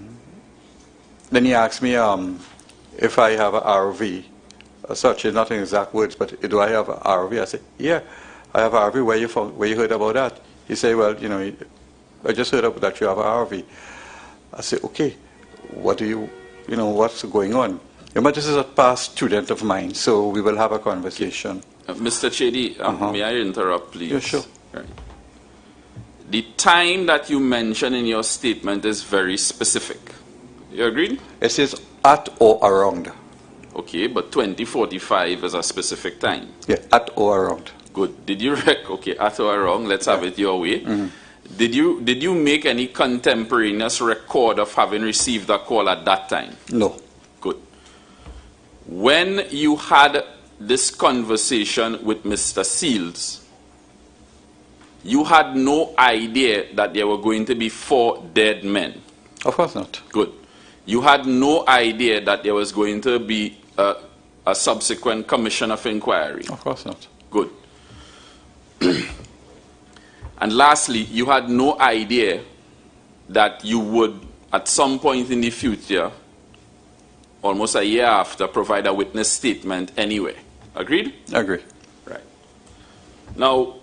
me if I have an RV. Such, not in exact words, but do I have an RV? I said, yeah, I have an RV. Where you heard about that? He said, well, you know, I just heard about that you have an RV. I said, okay, what do you know, what's going on? This is a past student of mine, so we will have a conversation. Mr. Chedi, may I interrupt, please? Yeah, sure. Right. The time that you mentioned in your statement is very specific. You agreed? It says at or around. Okay, but 20:45 is a specific time. Yeah, at or around. Good. Did you okay, at or around, let's have it your way. Mm-hmm. Did you make any contemporaneous record of having received a call at that time? No. Good. When you had this conversation with Mr. Seals, you had no idea that there were going to be 4 dead men. Of course not. Good. You had no idea that there was going to be a subsequent commission of inquiry. Of course not. Good. And lastly, you had no idea that you would, at some point in the future, almost a year after, provide a witness statement anyway. Agreed? Agree. Right. Now,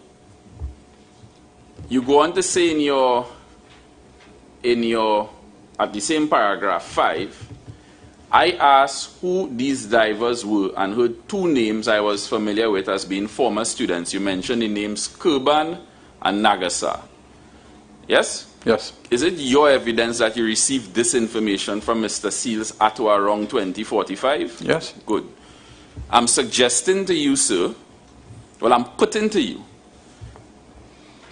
you go on to say at the same paragraph 5, I asked who these divers were and heard 2 names I was familiar with as being former students. You mentioned the names Kurban and Nagasa. Yes? Yes. Is it your evidence that you received this information from Mr. Seals at or around 20:45? Yes. Good. I'm suggesting to you, sir, well, I'm putting to you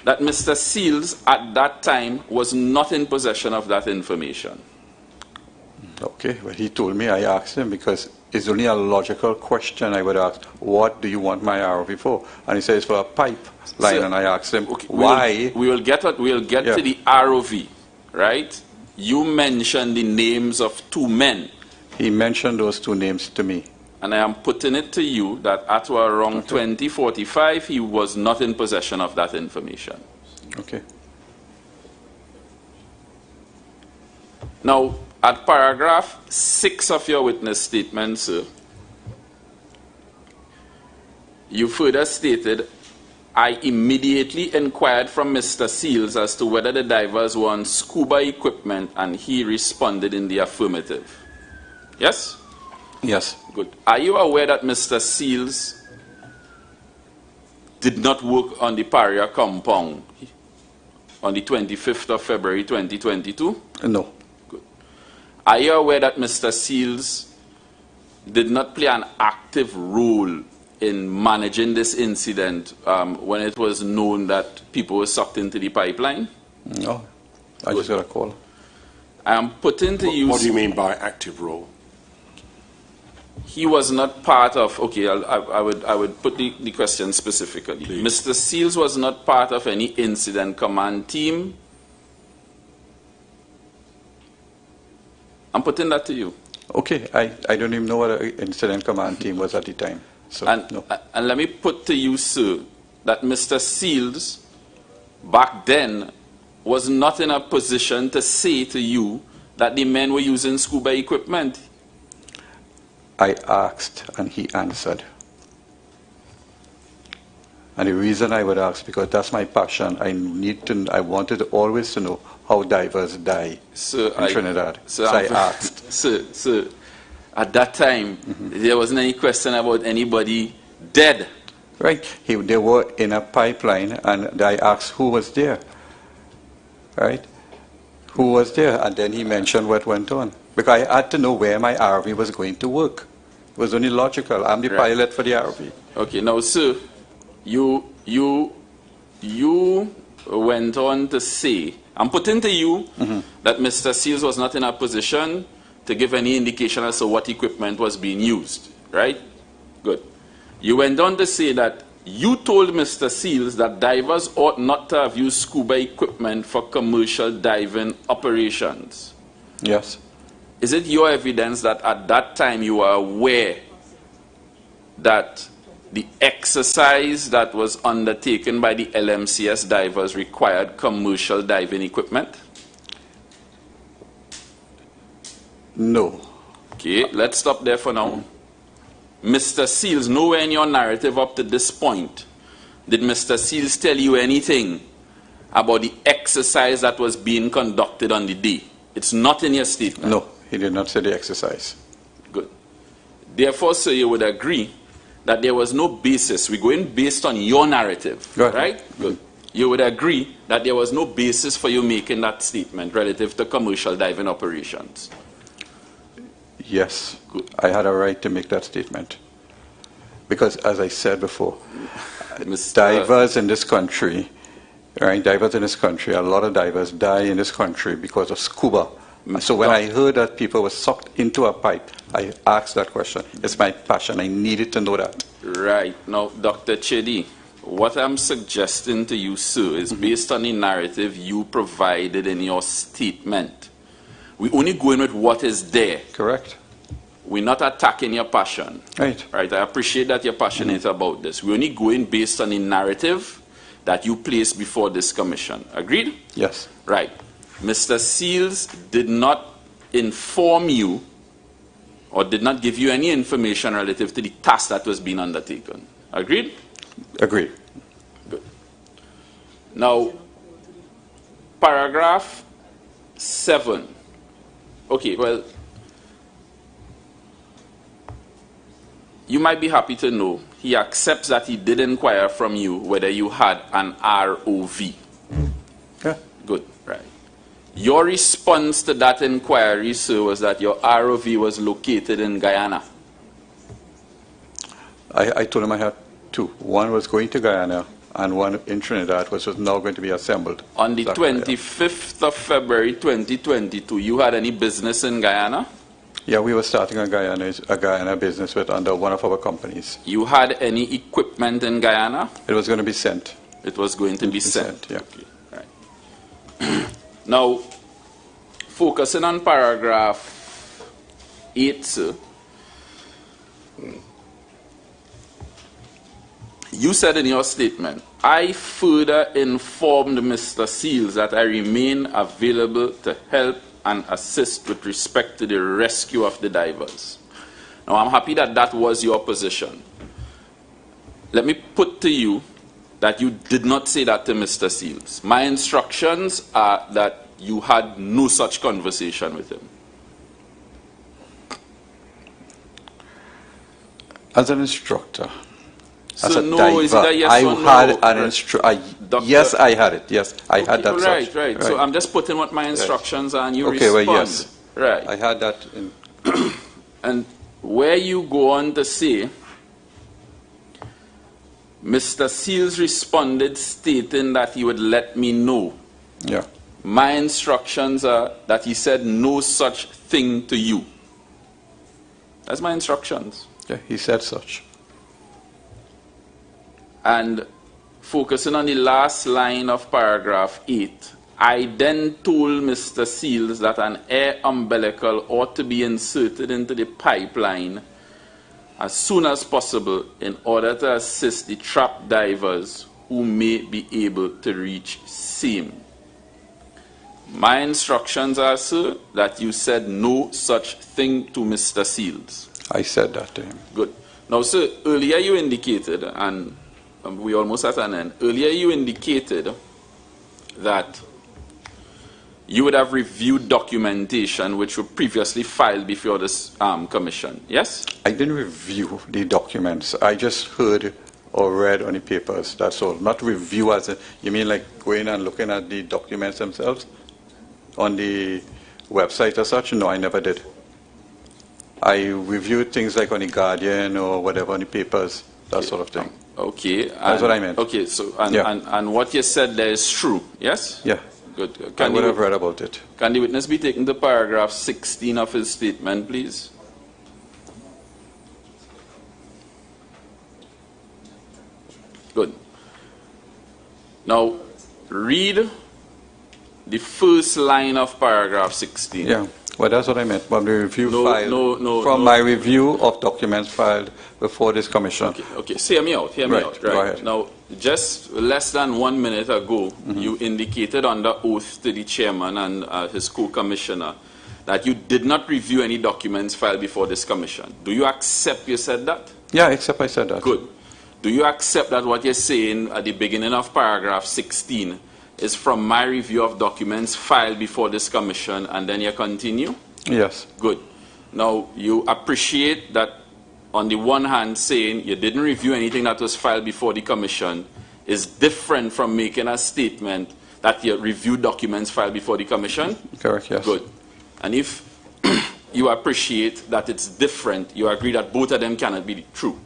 that Mr. Seals at that time was not in possession of that information. Okay, well, he told me, I asked him, because it's only a logical question I would ask, what do you want my ROV for? And he says, for a pipeline, Sir, and I asked him, okay, why? We'll get to the ROV, right? You mentioned the names of 2 men. He mentioned those 2 names to me. And I am putting it to you that at or around 20:45, he was not in possession of that information. Okay. Now, at paragraph 6 of your witness statement, sir, you further stated, I immediately inquired from Mr. Seals as to whether the divers were on scuba equipment, and he responded in the affirmative. Yes? Yes. Good. Are you aware that Mr. Seals did not work on the PARIA compound on the 25th of February 2022? No. Good. Are you aware that Mr. Seals did not play an active role in managing this incident when it was known that people were sucked into the pipeline? No. I just got a call. I am putting to you... What do you mean by active role? He was not part of... Okay, I would put the question specifically. Please. Mr. Seals was not part of any incident command team. I'm putting that to you. Okay, I don't even know what an incident command team was at the time. So, no. And let me put to you, sir, that Mr. Seals back then was not in a position to say to you that the men were using scuba equipment. I asked and he answered. And the reason I would ask, because that's my passion. I wanted always to know how divers die in Trinidad. So I asked. Sir, at that time, there wasn't any question about anybody dead. Right. They were in a pipeline, and I asked who was there. Right? Who was there? And then he mentioned what went on. Because I had to know where my RV was going to work. It was only logical. I'm the pilot for the RV. Okay, now, sir, you went on to say, I'm putting to you that Mr. Seals was not in a position to give any indication as to what equipment was being used, right? Good. You went on to say that you told Mr. Seals that divers ought not to have used scuba equipment for commercial diving operations. Yes. Is it your evidence that at that time you were aware that the exercise that was undertaken by the LMCS divers required commercial diving equipment? No. Okay, let's stop there for now. Mr. Seals, nowhere in your narrative up to this point did Mr. Seals tell you anything about the exercise that was being conducted on the day. It's not in your statement. No, he did not say the exercise. Good. Therefore, sir, you would agree that there was no basis. We're going based on your narrative, right? Good. You would agree that there was no basis for you making that statement relative to commercial diving operations. Yes, I had a right to make that statement. Because, as I said before, divers in this country, right, divers in this country, a lot of divers die in this country because of scuba. So when I heard that people were sucked into a pipe, I asked that question. It's my passion. I needed to know that. Right. Now, Dr. Chedi, what I'm suggesting to you, sir, is based on the narrative you provided in your statement. We only go in with what is there. Correct. We're not attacking your passion. Right. Right. I appreciate that you're passionate about this. We only go in based on the narrative that you placed before this commission. Agreed? Yes. Right. Mr. Seals did not inform you or did not give you any information relative to the task that was being undertaken. Agreed? Agreed. Good. Now, paragraph 7. Okay, well, you might be happy to know he accepts that he did inquire from you whether you had an ROV. Yeah. Good, right. Your response to that inquiry, sir, was that your ROV was located in Guyana. I told him I had two. One was going to Guyana and one in Trinidad, which was now going to be assembled. On the 25th of February 2022, you had any business in Guyana? Yeah, we were starting a Guyana business under one of our companies. You had any equipment in Guyana? It was going to be sent. It was going to be sent. Yeah. Okay. Right. Now, focusing on paragraph 8, sir, you said in your statement, I further informed Mr. Seals that I remain available to help and assist with respect to the rescue of the divers. Now, I'm happy that that was your position. Let me put to you that you did not say that to Mr. Seals. My instructions are that you had no such conversation with him. As an instructor, as so a no, diver, is it a yes I or no? had an yes, I had it. Yes, I had that. Right. So I'm just putting what my instructions are and you okay, respond. Well, yes. Right. I had that in. And where you go on to say, Mr. Seals responded stating that he would let me know. Yeah. My instructions are that he said no such thing to you. That's my instructions. Yeah, he said such. And focusing on the last line of paragraph 8, I then told Mr. Seals that an air umbilical ought to be inserted into the pipeline as soon as possible in order to assist the trap divers who may be able to reach same. My instructions are, sir, that you said no such thing to Mr. Seals. I said that to him. Good. Now, sir, earlier you indicated, and we almost at an end, earlier you indicated that you would have reviewed documentation which were previously filed before this commission, yes? I didn't review the documents. I just heard or read on the papers, that's all. Not review as a, you mean like going and looking at the documents themselves on the website or such? No, I never did. I reviewed things like on the Guardian or whatever on the papers, that sort of thing. Okay. That's what I meant. Okay, so, Yeah. and what you said there is true, yes? Yeah. Good. I would have read about it. Can the witness be taken to paragraph 16 of his statement, please? Good. Now, read the first line of paragraph 16. Yeah. Well, that's what I meant. From the review No, from my review of documents filed before this commission. Okay. So hear me out. Right. Go ahead. Now, just less than 1 minute ago, you indicated under oath to the chairman and his co-commissioner that you did not review any documents filed before this commission. Do you accept you said that? Yeah, except I said that. Good. Do you accept that what you're saying at the beginning of paragraph 16 is from my review of documents filed before this commission, and then you continue? Yes. Good. Now, you appreciate that on the one hand saying you didn't review anything that was filed before the commission is different from making a statement that you reviewed documents filed before the commission? Correct, yes. Good. And if you appreciate that it's different, you agree that both of them cannot be true?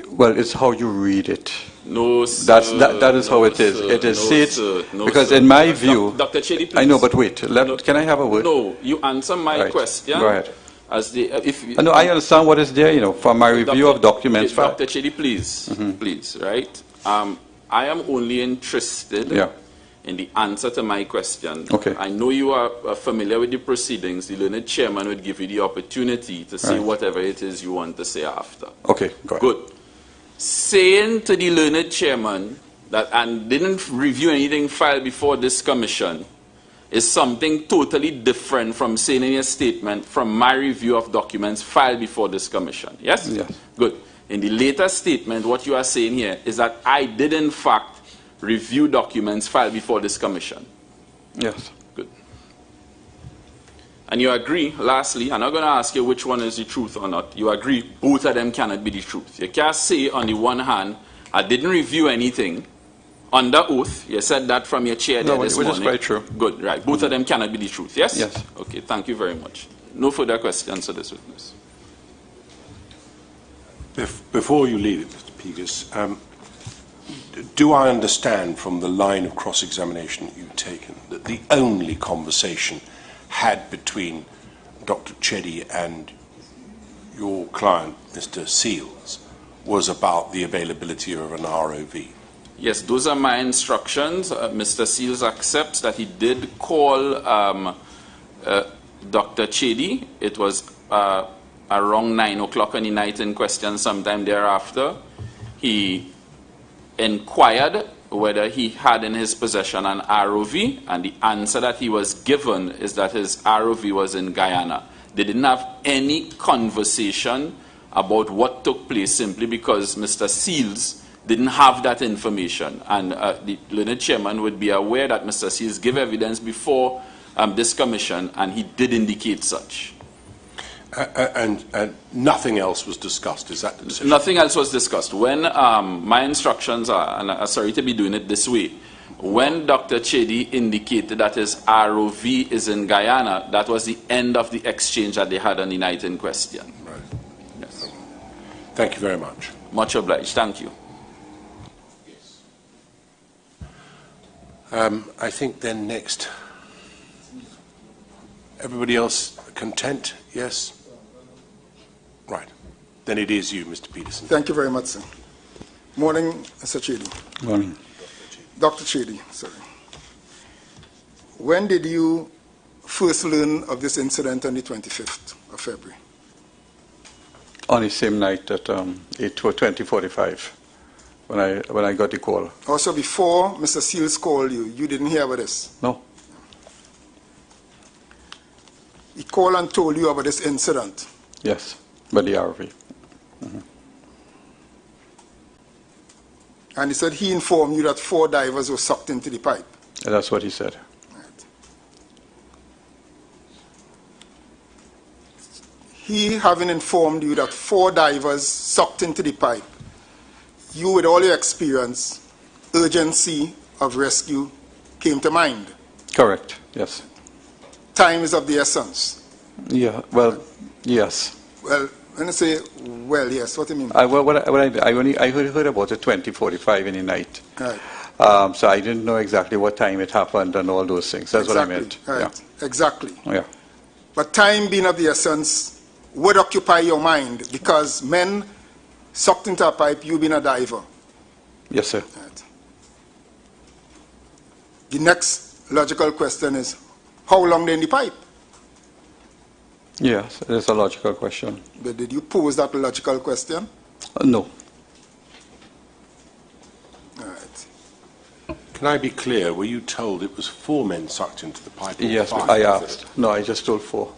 Well, it's how you read it. No, sir. That is how it is. Sir, it is because sir. in my view, Dr. Chedi, please. I know, but wait. Can I have a word? No, you answer my question. Go ahead. As the, No, I understand what is there, from my review of documents. Dr. Chedi, please, please, right? I am only interested in the answer to my question. Okay. I know you are familiar with the proceedings. The learned chairman would give you the opportunity to say whatever it is you want to say after. Okay, go ahead. Good. Saying to the learned chairman that and didn't review anything filed before this commission is something totally different from saying in your statement from my review of documents filed before this commission. Yes? Yes. Good. In the later statement, what you are saying here is that I did in fact review documents filed before this commission. Yes. Good. And you agree, lastly, I'm not going to ask you which one is the truth or not. You agree both of them cannot be the truth. You can't say on the one hand, I didn't review anything. Under oath, you said that from your chair there this morning. Which is quite true. Good, right. Both of them cannot be the truth, yes? Yes. Okay, thank you very much. No further questions to this witness. Before you leave it, Mr. Pegas, do I understand from the line of cross-examination that you've taken that the only conversation had between Dr. Chedi and your client, Mr. Seals, was about the availability of an ROV? Yes, those are my instructions. Mr. Seals accepts that he did call Dr. Chedi. It was around 9 o'clock on the night in question, sometime thereafter. He inquired whether he had in his possession an ROV, and the answer that he was given is that his ROV was in Guyana. They didn't have any conversation about what took place simply because Mr. Seals didn't have that information. And the learned chairman would be aware that Mr. Seals gave evidence before this commission, and he did indicate such. And nothing else was discussed, is that the decision? Nothing else was discussed. When my instructions are, and I'm sorry to be doing it this way, when Dr. Chedi indicated that his ROV is in Guyana, that was the end of the exchange that they had on the night in question. Right. Yes. Thank you very much. Much obliged. Thank you. I think then next, everybody else content? Yes? Right. Then it is you, Mr. Peterson. Thank you very much, sir. Morning, Mr. Chedi. Morning. Dr. Chedi, sorry. When did you first learn of this incident on the 25th of February? On the same night at 20:45, when I got the call. Also before Mr. Seals called you, you didn't hear about this? No. He called and told you about this incident? Yes, by the RV. And he said he informed you that 4 divers were sucked into the pipe? And that's what he said. Right. He having informed you that 4 divers sucked into the pipe, you, with all your experience, urgency of rescue came to mind? Correct, yes. Time is of the essence? Yeah, well, yes. Well, when I say, well, yes, what do you mean? I heard about it 20:45 in the night. Right. So I didn't know exactly what time it happened and all those things. That's Exactly, what I meant. right. Yeah. Exactly. Yeah. But time being of the essence would occupy your mind because men sucked into a pipe, you being a diver. Yes, sir. Right. The next logical question is, how long they in the pipe? Yes, it's a logical question. But did you pose that logical question? No. All right. Can I be clear? Were you told it was 4 men sucked into the pipe? Or Yes, 5? I asked. No, I just told 4.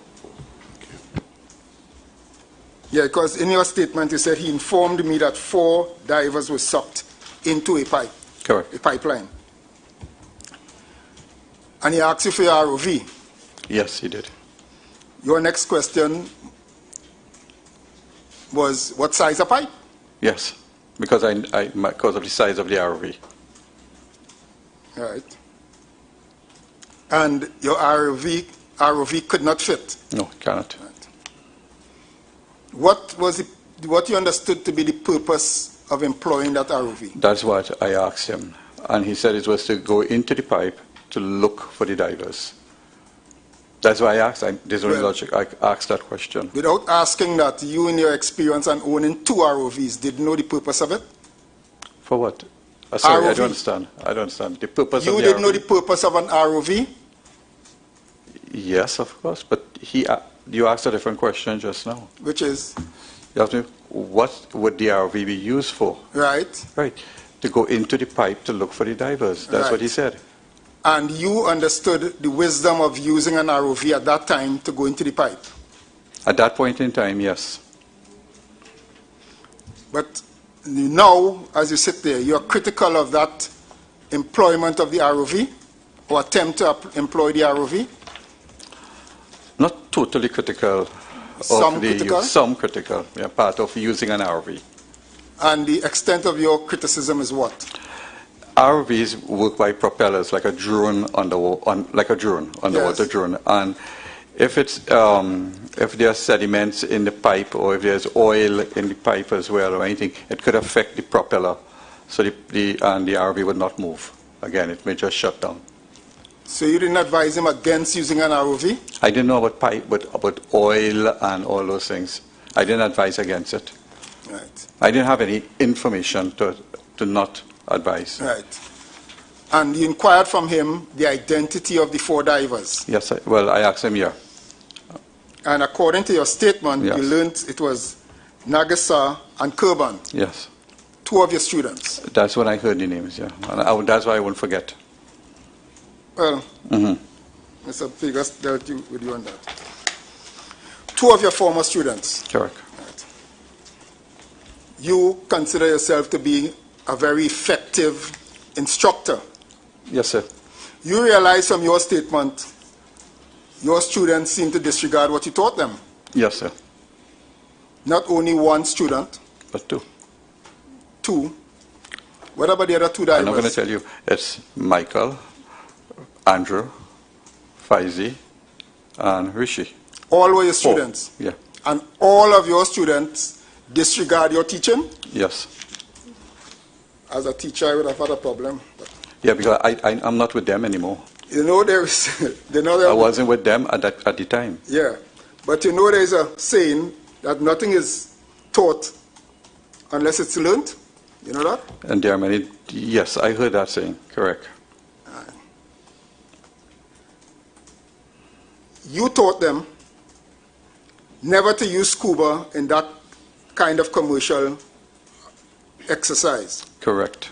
Yeah, because in your statement you said he informed me that 4 divers were sucked into a pipe. Correct. A pipeline. And he asked you for your ROV. Yes, he did. Your next question was what size of pipe? Yes, because because of the size of the RV. Right. And your ROV could not fit. No, it cannot. Right. What you understood to be the purpose of employing that ROV? That's what I asked him. And he said it was to go into the pipe to look for the divers. That's why I asked. There's no logic. I asked that question. Without asking that, you in your experience and owning 2 ROVs, didn't know the purpose of it? For what? Sorry, I ROV. don't understand. I don't understand. The purpose of You the didn't know RV? the purpose of an ROV? Yes, of course. But you asked a different question just now. Which is? You asked me, what would the RV be used for? Right. Right. To go into the pipe to look for the divers. That's what he said. And you understood the wisdom of using an ROV at that time to go into the pipe? At that point in time, yes. But now, as you sit there, you're critical of that employment of the ROV or attempt to employ the ROV? Not totally critical. Some of the critical? use. Some critical. Yeah, part of using an RV. And the extent of your criticism is what? ROVs work by propellers, like a drone underwater Yes. drone. And if there's sediments in the pipe, or if there's oil in the pipe as well, or anything, it could affect the propeller, so the ROV would not move. Again, it may just shut down. So you didn't advise him against using an ROV? I didn't know about pipe, but about oil and all those things. I didn't advise against it. Right. I didn't have any information to not advise. Right. And you inquired from him the identity of the 4 divers? Yes, I asked him, yeah. And according to your statement, Yes. you learned it was Nagasa and Kurban, Yes. 2 of your students. That's when I heard the names, yeah. And that's why I won't forget. Well, Mr. Figures dealt with you on that. 2 of your former students. Correct. Right. You consider yourself to be a very effective instructor. Yes, sir. You realize from your statement, your students seem to disregard what you taught them. Yes, sir. Not only 1 student, But 2. 2. What about the other 2 divers? And I'm going to tell you, it's Michael, Andrew, Faizi, and Rishi. All were your students? 4. Yeah. And all of your students disregard your teaching? Yes. As a teacher, I would have had a problem. But Yeah, because I'm not with them anymore. you know there is, I wasn't with them at the time. yeah, but you know there is a saying that nothing is taught unless it's learned. You know that? And there are many, yes, I heard that saying, correct. you taught them never to use scuba in that kind of commercial exercise. Correct.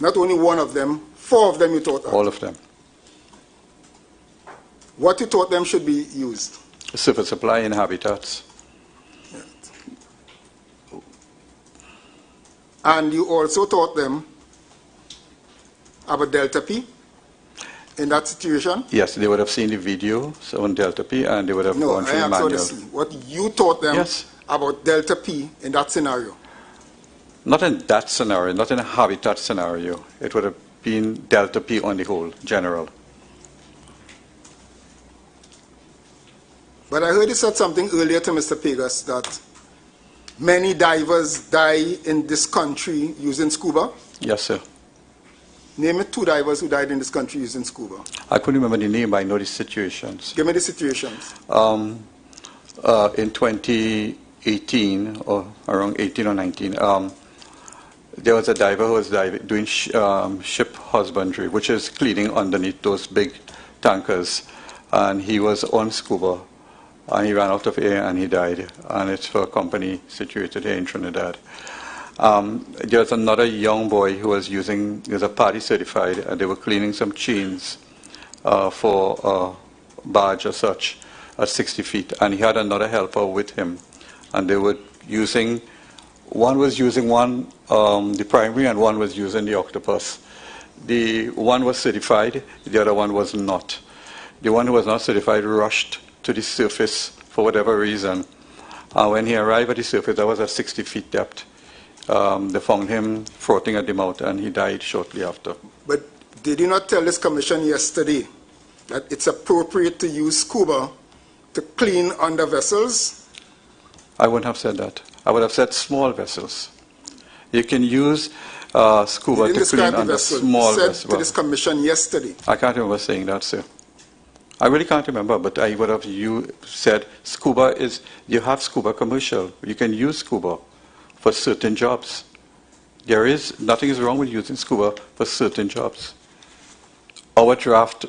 Not only one of them, 4 of them you taught that. All of them. What you taught them should be used. Surface supply in habitats. And you also taught them about Delta P in that situation? Yes, they would have seen the videos on Delta P and they would have gone through the manual. No, I asked what you taught them yes. about Delta P in that scenario. Not in that scenario, not in a habitat scenario. It would have been Delta P on the whole, general. But I heard you said something earlier to Mr. Pegas that many divers die in this country using scuba. Yes, sir. Name me 2 divers who died in this country using scuba. I couldn't remember the name, but I know the situations. Give me the situations. In 2018, or around 18 or 19, there was a diver who was doing ship husbandry, which is cleaning underneath those big tankers. And he was on scuba, and he ran out of air and he died. And it's for a company situated here in Trinidad. There was another young boy who was using, he was a PARIA certified, and they were cleaning some chains for a barge or such at 60 feet. And he had another helper with him. And they were using, one was using the primary and one was using the octopus. The one was certified, the other one was not. The one who was not certified rushed to the surface for whatever reason. When he arrived at the surface, that was at 60 feet depth. They found him frothing at the mouth and he died shortly after. But did you not tell this commission yesterday that it's appropriate to use scuba to clean under vessels? I wouldn't have said that. I would have said small vessels. You can use scuba to clean under small vessels. You said to this commission yesterday. I can't remember saying that, sir. I really can't remember, but I would have said scuba is, you have scuba commercial. You can use scuba for certain jobs. Nothing is wrong with using scuba for certain jobs. Our draft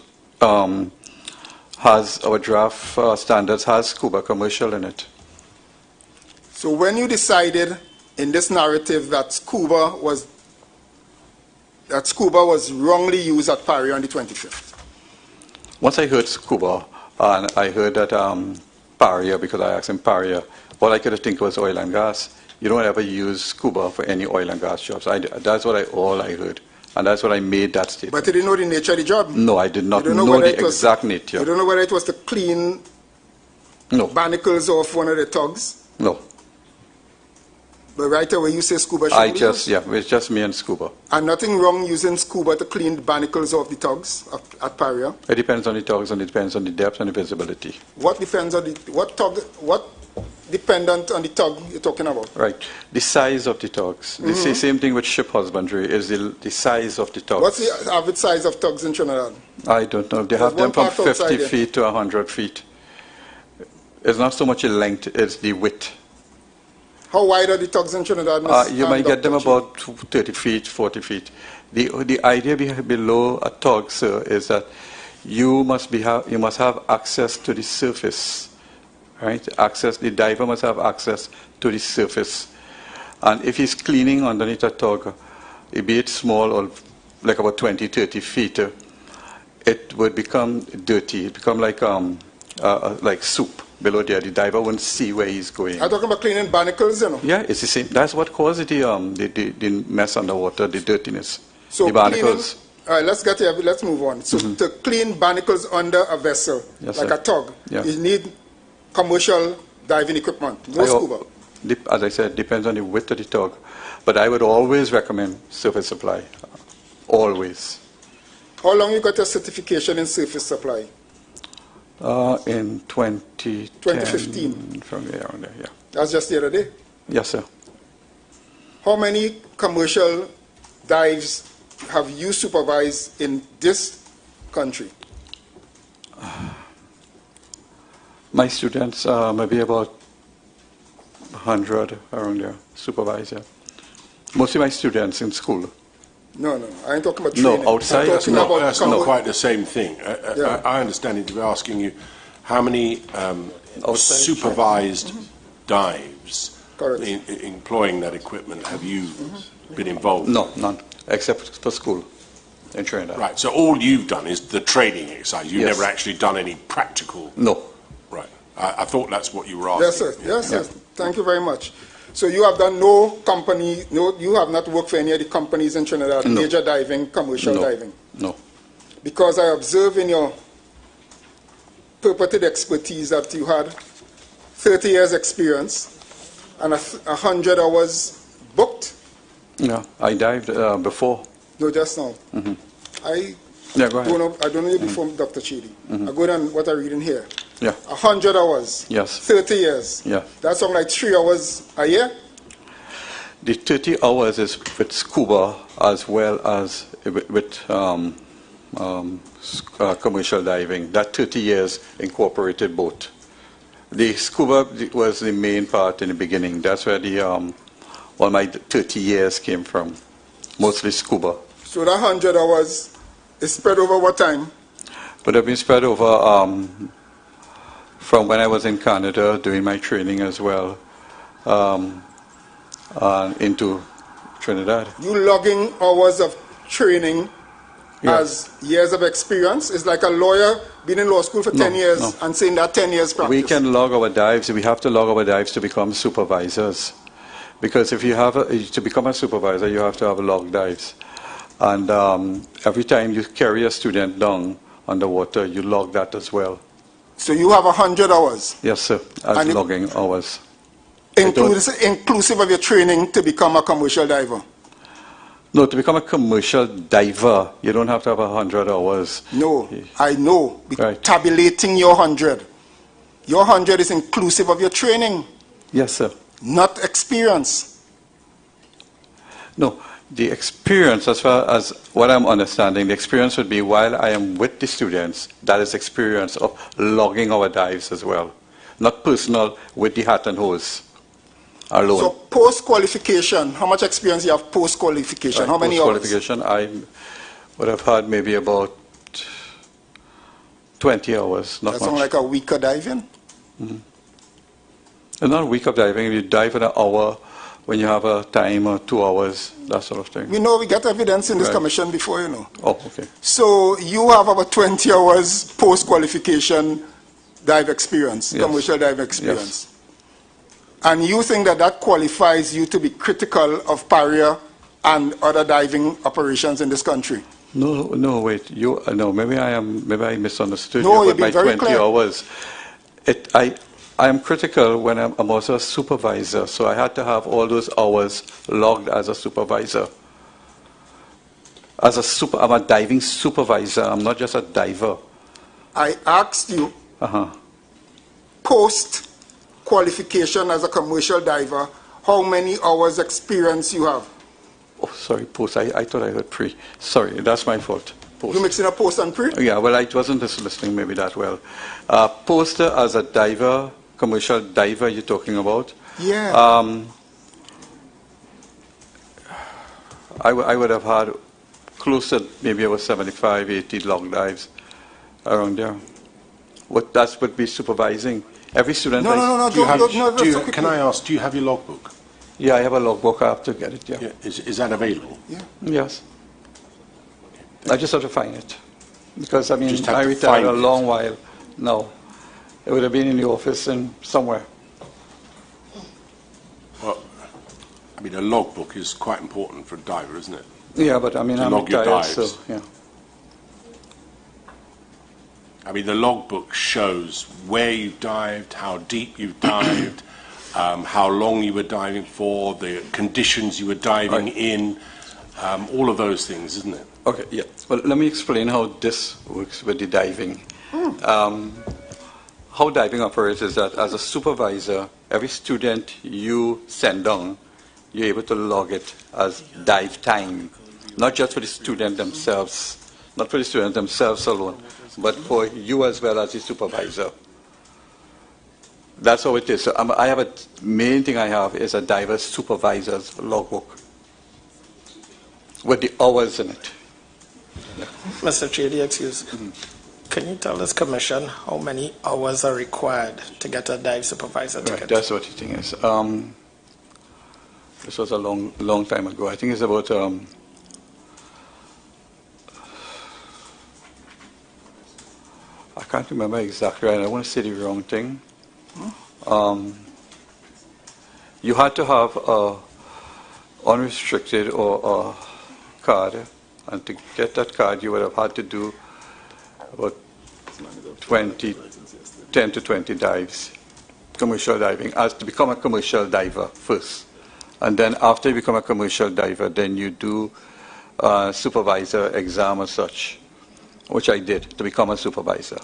standards has scuba commercial in it. So when you decided in this narrative that scuba was wrongly used at PARIA on the 25th? Once I heard scuba, and I heard that PARIA, because I asked him PARIA, all I could think was oil and gas. You don't ever use scuba for any oil and gas jobs. That's all I heard. And that's what I made that statement. But you didn't know the nature of the job? No, I did not know the exact nature. You don't know whether it was to clean barnacles off one of the tugs? No. But right away you say scuba should be used? Yeah, it's just me and scuba. And nothing wrong using scuba to clean the barnacles off the tugs at PARIA? It depends on the tugs and it depends on the depth and the visibility. What depends on what dependent on the tug you're talking about? Right. The size of the tugs. The same thing with ship husbandry is the size of the tugs. What's the average size of tugs in Trinidad? I don't know. They have them from 50 feet to 100 feet. It's not so much the length, it's the width. How wide are the tugs in Trinidad? You might get them about 30 feet, 40 feet. The idea below a tug, sir, is that you must have access to the surface. Right? The diver must have access to the surface. And if he's cleaning underneath a tug, be it small or like about 20, 30 feet, it would become dirty. It become like soup below there. The diver wouldn't see where he's going. I'm talking about cleaning barnacles, you know? Yeah, it's the same. That's what causes the mess underwater, the dirtiness. So the barnacles. All right, let's move on. So to clean barnacles under a vessel, yes, like sir. a tug, you need commercial diving equipment, no scuba. As I said, depends on the width of the tug. But I would always recommend surface supply. Always. How long you got your certification in surface supply? In 2015. From around there, yeah. That's just the other day? Yes, sir. How many commercial dives have you supervised in this country? My students, maybe about 100 around there, supervisor. Mostly my students in school. No, no, I ain't talking about training. No, outside. That's talking about not comfort. quite the same thing. Yeah. I understand it to be asking you how many Outside supervised dives Correct. employing that equipment have you been involved in? No, none, except for school in Trinidad. Right, so all you've done is the training exercise. You've Yes. never actually done any practical... No. Right. I thought that's what you were asking. Yes, sir. Yes, sir. Thank you very much. So you have done no company, no, you have not worked for any of the companies in Trinidad, No. major diving, commercial No. diving? No. Because I observe in your purported expertise that you had 30 years experience and 100 hours booked. Yeah, I dived before. No, just now. Yeah, go ahead. I don't know you before, Dr. Chidi. I go down what I'm reading here. Yeah. 100 hours. Yes. 30 years. Yeah. That's something like 3 hours a year. The 30 hours is with scuba as well as with commercial diving. That 30 years incorporated both. The scuba was the main part in the beginning. That's where the all my 30 years came from, mostly scuba. So that 100 hours is spread over what time? But I've been spread over from when I was in Canada doing my training as well into Trinidad. You logging hours of training Yeah. as years of experience? It's like a lawyer being in law school for 10 years no. and saying that 10 years practice. We can log our dives. We have to log our dives to become supervisors. Because if you have to become a supervisor, you have to have log dives. And every time you carry a student down underwater, you log that as well. So you have 100 hours, Yes, sir, as And logging hours. inclusive of your training to become a commercial diver. No, to become a commercial diver, you don't have to have 100 hours. No, I know. Right. Tabulating your 100. Your 100 is inclusive of your training, Yes, sir. not experience. No, the experience, as far as what I'm understanding, the experience would be while I am with the students, that is experience of logging our dives as well. Not personal with the hat and hose alone. So post-qualification, how much experience you have post-qualification? Right, How many hours? post-qualification, I would have had maybe about 20 hours, not That much. sounds like a week of diving. And not a week of diving, you dive for an hour when you have a time or 2 hours, that sort of thing. We know we get evidence in this Right. commission before, you know. Oh, okay. So you have about 20 hours post-qualification dive experience, Yes. commercial dive experience. And you think that that qualifies you to be critical of PARIA and other diving operations in this country? No, wait. No, maybe I misunderstood No, you you've about been my very 20 clear. hours. I am critical when I'm also a supervisor, so I had to have all those hours logged as a supervisor. I'm a diving supervisor. I'm not just a diver. I asked you, post-qualification as a commercial diver, how many hours experience you have? Oh, sorry, post. I thought I heard pre. Sorry, that's my fault. Post. You mixing up post and pre? Yeah, well, I wasn't listening maybe that well. Post as a diver, commercial diver you're talking about. Yeah. I would have had close to maybe about 75, 80 log dives around there. That would be supervising. Every student... No, Can I ask, do you have your logbook? Yeah, I have a logbook. I have to get it, yeah. Yeah. Is that available? Yeah. Yes. I just have to find it. Because, I mean, Just have I to retired find a it. long while now. It would have been in the office and somewhere. Well, I mean, a logbook is quite important for a diver, isn't it? Yeah, but I mean, To I'm log your retired, so, dives. yeah. I mean, the logbook shows where you dived, how deep you dived, how long you were diving for, the conditions you were diving in, all of those things, isn't it? Okay, yeah. Well, let me explain how this works with the diving. How diving operates is that as a supervisor, every student you send down, you're able to log it as dive time, not just for the student themselves, not for the student themselves alone, but for you as well as the supervisor. That's how it is. So I have main thing I have is a diver supervisor's logbook. with the hours in it. Mr. Chidi, excuse. Can you tell this commission how many hours are required to get a dive supervisor ticket? Right, that's what the thing is. This was a long time ago. I think it's about I can't remember exactly. I don't want to say the wrong thing. You had to have a unrestricted or a card, and to get that card, you would have had to do about 10 to 20 dives, commercial diving, as to become a commercial diver first. And then after you become a commercial diver, then you do a supervisor exam as such, which I did to become a supervisor.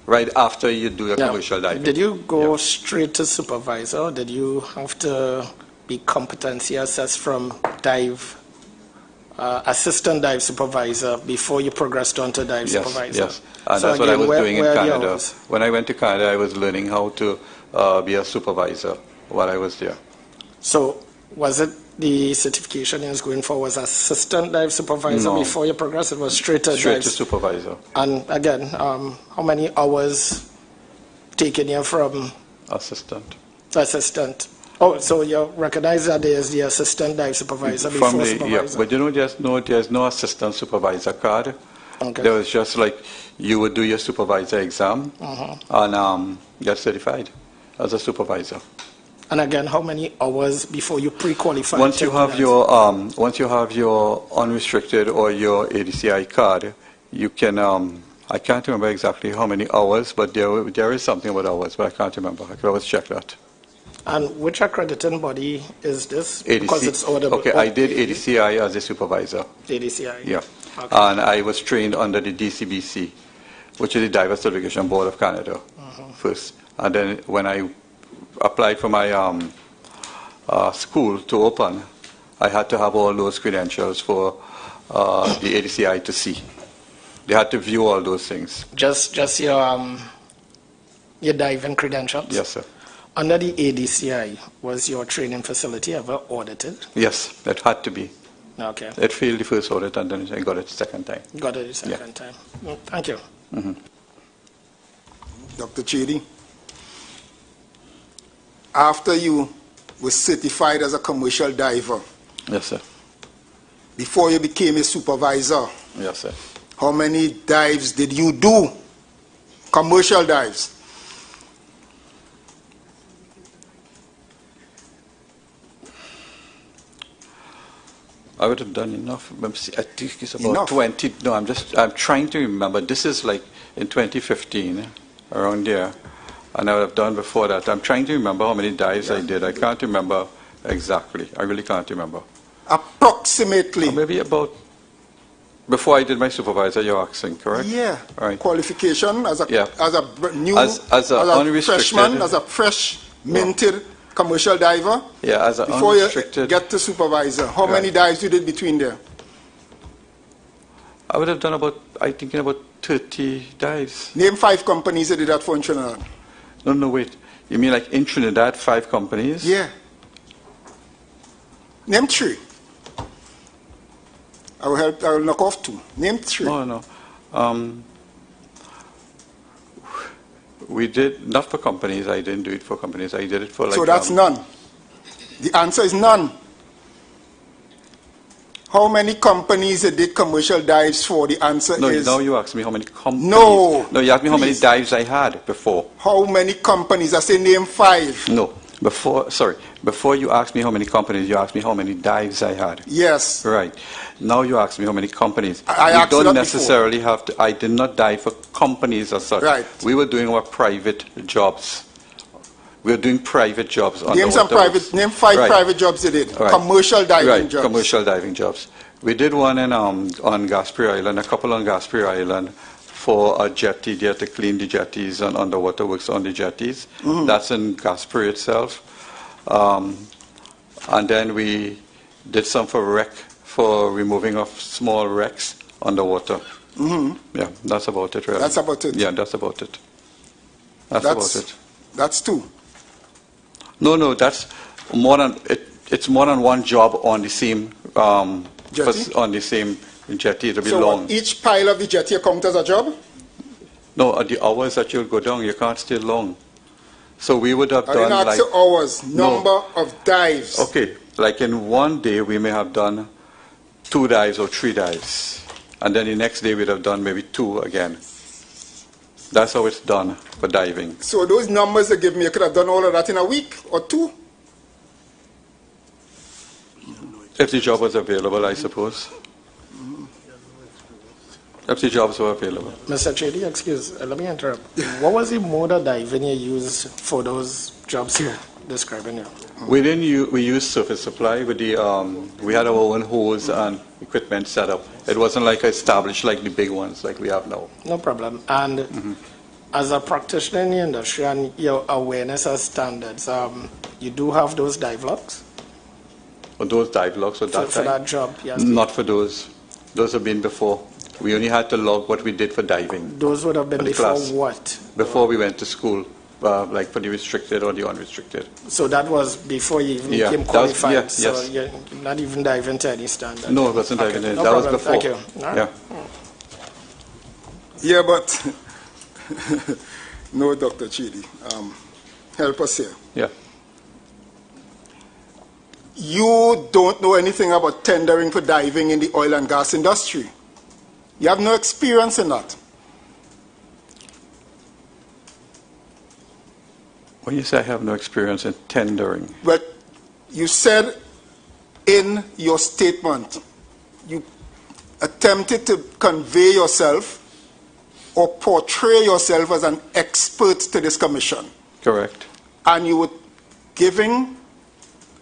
Right after you do your commercial diving. Did you go straight to supervisor, or did you have to be competency assessed from dive, assistant dive supervisor before you progressed on to dive supervisor? Yes, and so that's what I was doing in Canada. When I went to Canada, I was learning how to be a supervisor while I was there. So was it the certification you was going for was assistant dive supervisor before you progressed? It was straight to supervisor. And again, how many hours taken you from assistant? Oh, so you recognize that there's the assistant dive supervisor before supervisor? Yeah, but you know, there's no assistant supervisor card. Okay. There was just like you would do your supervisor exam and get certified as a supervisor. And again, how many hours before you pre-qualify? Once you have your unrestricted or your ADCI card, you can. I can't remember exactly how many hours, but there is something about hours, but I can't remember. I could always check that. And which accrediting body is this? ADC, because it's audible. Okay, I did ADCI as a supervisor. ADCI. Yeah. Okay. And I was trained under the DCBC, which is the Diver Certification Board of Canada, first. And then when I applied for my school to open, I had to have all those credentials for the ADCI to see. They had to view all those things. Just your diving credentials? Yes, sir. Under the ADCI, was your training facility ever audited? Yes, it had to be. Okay. It failed the first audit, and then I got it the second time. Got it the second time. Well, thank you. Dr. Chidi, after you were certified as a commercial diver, yes, sir. Before you became a supervisor, yes, sir. How many dives did you do? Commercial dives? I would have done enough. I think it's about 20. No, I'm trying to remember. This is like in 2015, around there. And I would have done before that. I'm trying to remember how many dives I did. I can't remember exactly. I really can't remember. Approximately. Or maybe about, before I did my supervisor, you're asking, correct? Yeah. Right. Qualification as a new, as a freshman, as a fresh minted commercial diver. Yeah, as a before unrestricted. You get to supervisor. How many dives you did between there? I would have done about, I think, about 30 dives. Name 5 companies that did that for in Trinidad. No, wait. You mean like in Trinidad, 5 companies? Yeah. Name 3. I will knock off 2. Name 3. No. We did, not for companies. I didn't do it for companies. I did it for like... So that's none. The answer is none. How many companies did commercial dives for? The answer is... No, now you asked me how many companies... No, you asked me how many dives I had before. How many companies? I say name 5. No, before you asked me how many companies, you asked me how many dives I had. Yes. Right. Now you ask me how many companies. I don't necessarily have to... I did not dive for companies as such. Right. We were doing our private jobs. We were doing private jobs. Name 5 private jobs you did. Right. Commercial diving jobs. Commercial diving jobs. We did one on Gaspre Island, a couple on Gaspre Island for a jetty there to clean the jetties and underwater works on the jetties. That's in Gaspre itself. And then we did some for removing of small wrecks underwater. Yeah, that's about it, really. That's about it? Yeah, that's about it. That's about it. That's 2. No, that's more than... It's more than one job on the same jetty? on the same jetty. It'll be So long. what, each pile of the jetty count as a job? No, at the hours that you'll go down, you can't stay long. So we would have I done didn't ask like... you hours, No. number of dives. Okay, like in one day we may have done 2 dives or 3 dives. And then the next day we'd have done maybe 2 again. That's how it's done for diving. So those numbers they give me, you could have done all of that in a week or 2? If the job was available, I suppose. If the jobs were available. Mr. Chedi, let me interrupt. What was the mode of diving you used for those jobs you're describing here? We used surface supply with the, we had our own hose and equipment set up. It wasn't like established like the big ones like we have now. No problem. And as a practitioner in the industry and your awareness of standards, you do have those dive logs? For those dive logs for that time? For that job, yes. Not for those. Those have been before. We only had to log what we did for diving. Those would have been before class. what? Before we went to school, like for the restricted or the unrestricted. So that was before you even Yeah, became that was- qualified? yeah, So yes. you're not even diving to any standard? No, it wasn't diving. No that was problem. before. Thank you. All right. Yeah. Yeah, but no, Dr. Chidi. Help us here. Yeah. You don't know anything about tendering for diving in the oil and gas industry. You have no experience in that. When you say I have no experience in tendering, But you said in your statement, you attempted to convey yourself or portray yourself as an expert to this commission. correct? And you were giving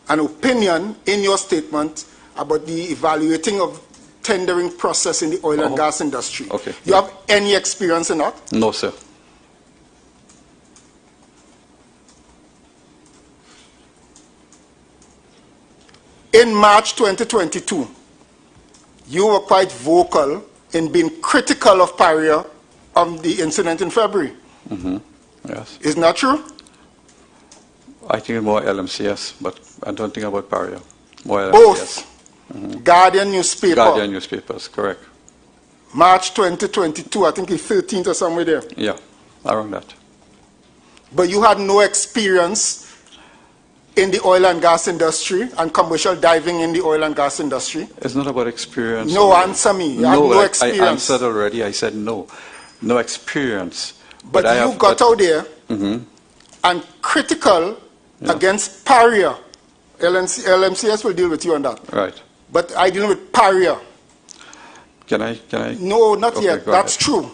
an opinion in your statement about the evaluating of tendering process in the oil and gas industry. Okay. You have any experience in that? No, sir. In March 2022, you were quite vocal in being critical of PARIA on the incident in February. Yes. Isn't that true? I think more LMCS, but I don't think about PARIA. More LMCS. Both. Guardian newspaper. Guardian newspapers, correct. March 2022, I think it's 13th or somewhere there. Yeah, around that. But you had no experience in the oil and gas industry and commercial diving in the oil and gas industry. It's not about experience. No, answer me. You had No, no I experience. answered already. I said no. No experience. But I you have- got out there and critical against PARIA. LMCS will deal with you on that. Right. But I deal with PARIA. Can I? No, not Okay, yet. go That's ahead. true.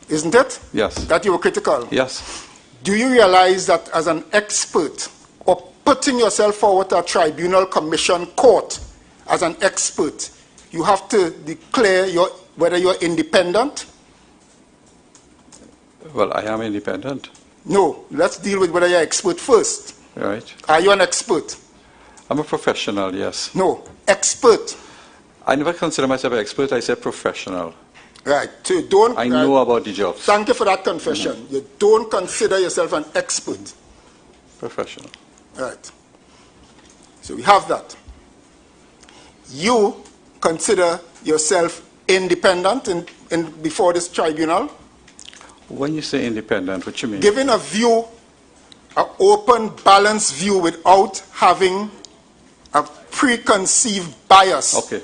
Isn't it? Yes. That you were critical. Yes. Do you realize that as an expert or putting yourself forward to a tribunal, commission, court as an expert, you have to declare whether you're independent? Well, I am independent. No, let's deal with whether you're expert first. Right. Are you an expert? I'm a professional, yes. No, expert. I never consider myself an expert. I said professional. Right. So you don't. I know about the jobs. Thank you for that confession. You don't consider yourself an expert. Professional. Right. So we have that. You consider yourself independent before this tribunal? When you say independent, what you mean? Giving a view, an open, balanced view without having a preconceived bias. Okay.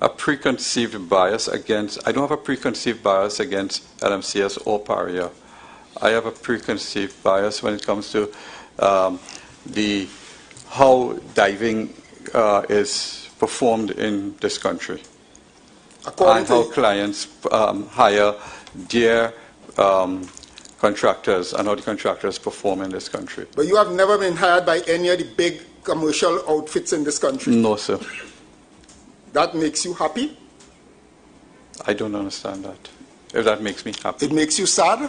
A preconceived bias against, I don't have a preconceived bias against LMCS or PARIA. I have a preconceived bias when it comes to how diving is performed in this country. According And how to clients hire their contractors and how the contractors perform in this country. But you have never been hired by any of the big commercial outfits in this country. No, sir. That makes you happy? I don't understand that. If that makes me happy. It makes you sad?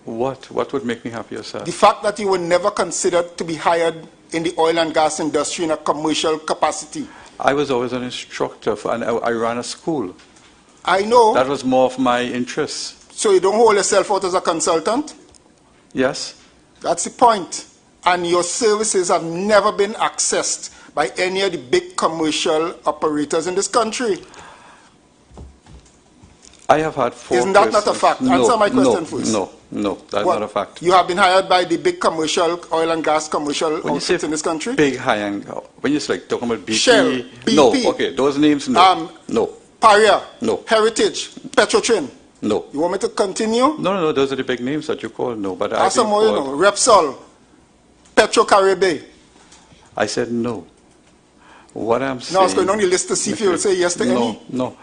What? What would make me happy or sad? The fact that you were never considered to be hired in the oil and gas industry in a commercial capacity. I was always an instructor and I ran a school. I know. That was more of my interest. So you don't hold yourself out as a consultant? Yes? That's the point. And your services have never been accessed by any of the big commercial operators in this country? I have had 4 Isn't that not a persons- fact? No, Answer my question first. No, that's What? not a fact. You have been hired by the big commercial oil and gas commercial When you say outfits in this country? big high-end, when you're like talking about BP, Shell, no, BP, okay, those names, no, no, PARIA, No. Heritage, Petrotrin. no. You want me to continue? No, those are the big names that you call, no, but I've Ask some been more, you called- know. Repsol, Petrocaribe. I said no. What I'm saying... Now I was going on the list to see if you will say yes to any. No.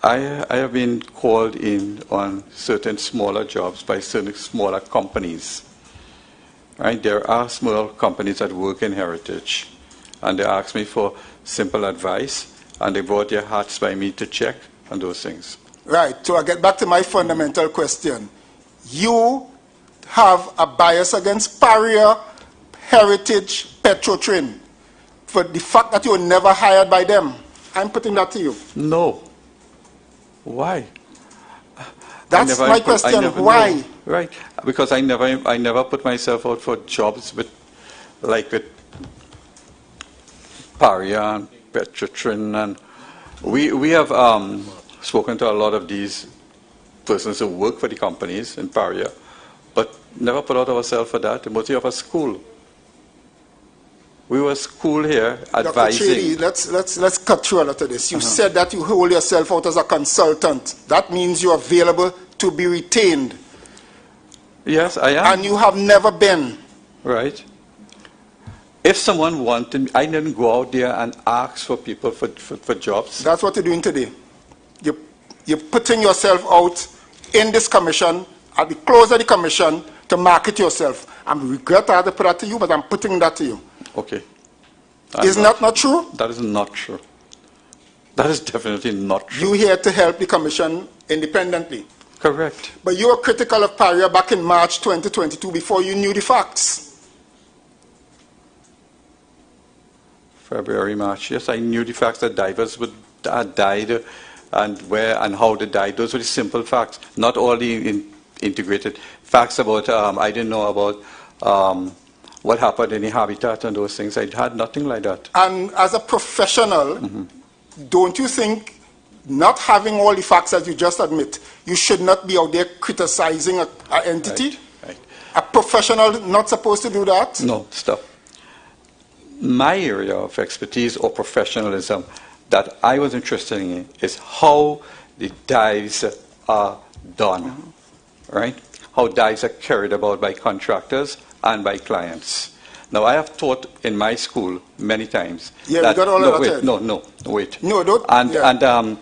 I have been called in on certain smaller jobs by certain smaller companies. Right? There are small companies that work in heritage, and they ask me for simple advice, and they brought their hats by me to check and those things. Right, so I get back to my fundamental question. You have a bias against PARIA, Heritage, Petrotrin for the fact that you were never hired by them. I'm putting that to you. No. Why? That's my question. Why? No. Right, because I never put myself out for jobs with PARIA and Petrotrin, and we have spoken to a lot of these persons who work for the companies in PARIA, but never put out ourselves for that. Mostly of a school. We were school here advising. Dr. Chedi, let's cut through a lot of this. You said that you hold yourself out as a consultant. That means you're available to be retained. Yes, I am. And you have never been. Right. If someone wanted me, I didn't go out there and ask for people for jobs. That's what you're doing today. You're putting yourself out in this commission, at the close of the commission, to market yourself. I regret I had to put that to you, but I'm putting that to you. Okay. Isn't that not true? That is not true. That is definitely not true. You're here to help the commission independently. Correct. But you were critical of PARIA back in March 2022 before you knew the facts. February, March. Yes, I knew the facts that divers had died and where and how they died. Those were the simple facts, not all the integrated facts about, I didn't know about what happened in the habitat and those things. I had nothing like that. And as a professional, don't you think, not having all the facts as you just admit, you should not be out there criticizing an entity? Right. A professional not supposed to do that? No, stop. My area of expertise or professionalism that I was interested in is how the dives are done, right? How dives are carried about by contractors and by clients. Now, I have taught in my school many times. Yeah, we got all of that. Wait. No, don't. And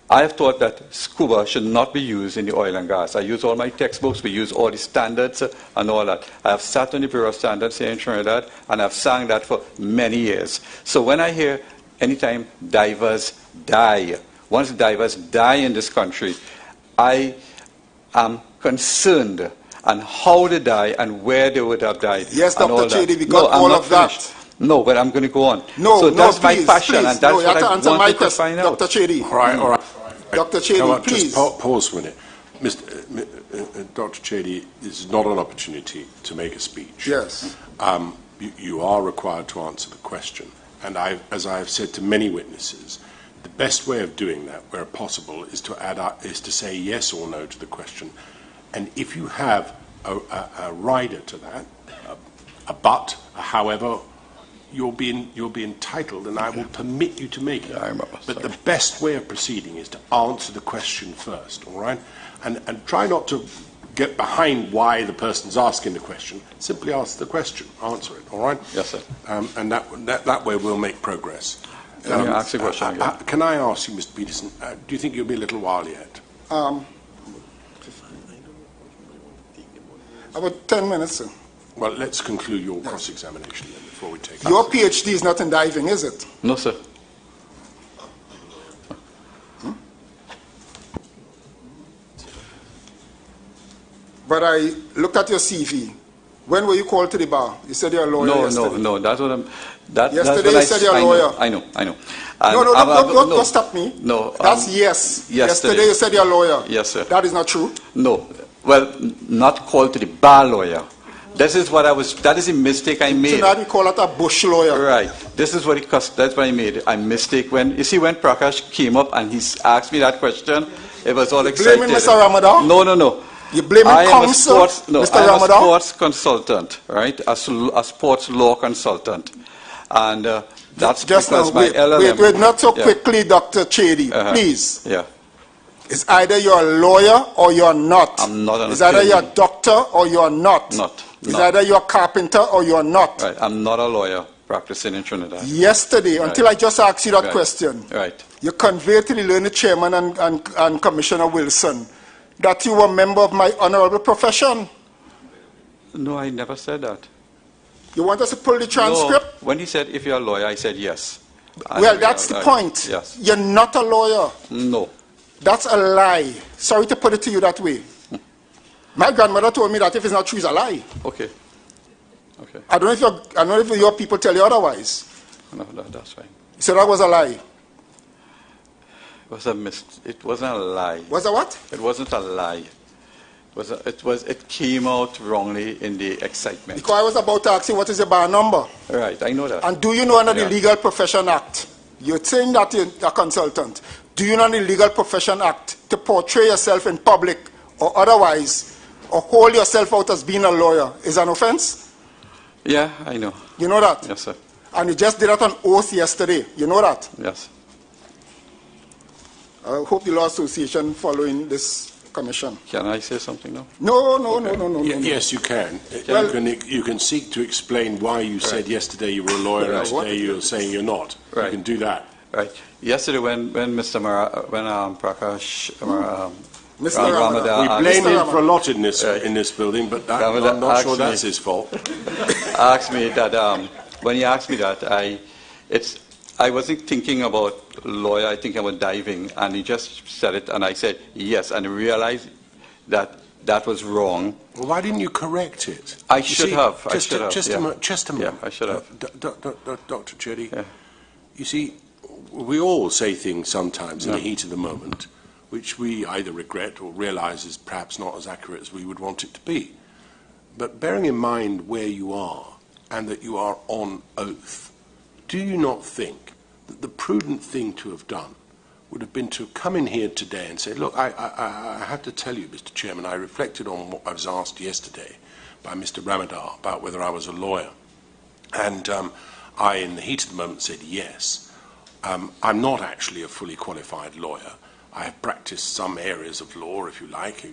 I have taught that scuba should not be used in the oil and gas. I use all my textbooks. We use all the standards and all that. I have sat on the Bureau of Standards here in Trinidad, and I've sang that for many years. So when I hear anytime divers die, once divers die in this country, I am concerned on how they die and where they would have died. Yes, Dr. Chedi, we got No, all of that. No, but I'm going to go on. No, so that's please, my passion, please. and that's no, you what have to I answer my wanted to question, find out. Dr. Chedi. All right. Dr. Chedi, Come on, please. just pause for a minute. Dr. Chedi, this is not an opportunity to make a speech. Yes. You are required to answer the question. And as I've said to many witnesses, the best way of doing that, where possible, is to say yes or no to the question. And if you have a rider to that, a but, a however, you'll be entitled, and I will permit you to make it. But the best way of proceeding is to answer the question first, all right? And try not to get behind why the person's asking the question. Simply ask the question, answer it, all right? Yes, sir. And that way we'll make progress. Can you ask the question again? Can I ask you, Mr. Peterson, do you think you'll be a little while yet? About 10 minutes, sir. Well, let's conclude your cross-examination then before we take Your PhD is not in diving, is it? No, sir. But I looked at your CV. When were you called to the bar? You said you're a lawyer yesterday. No, that's what I'm... Yesterday you said you're a lawyer. I know. Don't stop me. No. That's yes. Yesterday you said you're a lawyer. Yes, sir. That is not true. No. Well, not called to the bar lawyer, This is what that is a mistake I made. So now we call it a bush lawyer. Right. This is what that's what I made. I mistake when Prakash came up and he asked me that question, it was all excited. Blaming Mr. Ramadan? No. You blaming counsel, Mr. Ramadan? I'm a sports consultant, right? A sports law consultant. And that's just because now, my LLM... Wait, not so quickly, Dr. Chedi, please. Yeah. It's either you're a lawyer or you're not. I'm not an It's either you're a doctor or you're not. It's either you're a carpenter or you're not. Right. I'm not a lawyer practicing in Trinidad. Yesterday, until I just asked you that question, you conveyed to the learned chairman and Commissioner Wilson that you were a member of my honorable profession. No, I never said that. You want us to pull the transcript? No. When he said, if you're a lawyer, I said yes. Well, that's the point. Yes. You're not a lawyer. No. That's a lie. Sorry to put it to you that way. My grandmother told me that if it's not true, it's a lie. Okay. I don't know if your people tell you otherwise. No, that's fine. So that was a lie. It wasn't a lie. Was a what? It wasn't a lie. It came out wrongly in the excitement. Because I was about to ask you what is your bar number. Right, I know that. And do you know under the Legal Profession Act, you're saying that you're a consultant, do you know under the Legal Profession Act to portray yourself in public or otherwise, or hold yourself out as being a lawyer is an offense? Yeah, I know. You know that? Yes, sir. And you just did that on oath yesterday. You know that? Yes. I hope the Law Association following this commission. Can I say something now? No. Yes, you can. Well, you can seek to explain why you said yesterday you were a lawyer and today you're saying you're not. Right. You can do that. Right. Yesterday when Prakash Mr. Ramadan, we blame him for a lot in this building, but I'm not sure that's his fault. Asked me that when he asked me that, I wasn't thinking about lawyer, I think about diving, and he just said it, and I said yes, and I realized that that was wrong. Well, why didn't you correct it? I should have. Just a moment. Yeah, I should have. Dr. Chedi, you see, we all say things sometimes in the heat of the moment, which we either regret or realize is perhaps not as accurate as we would want it to be. But bearing in mind where you are and that you are on oath, do you not think that the prudent thing to have done would have been to come in here today and say, look, I have to tell you, Mr. Chairman, I reflected on what I was asked yesterday by Mr. Ramadan about whether I was a lawyer. And I, in the heat of the moment, said yes. I'm not actually a fully qualified lawyer. I have practiced some areas of law, if you like,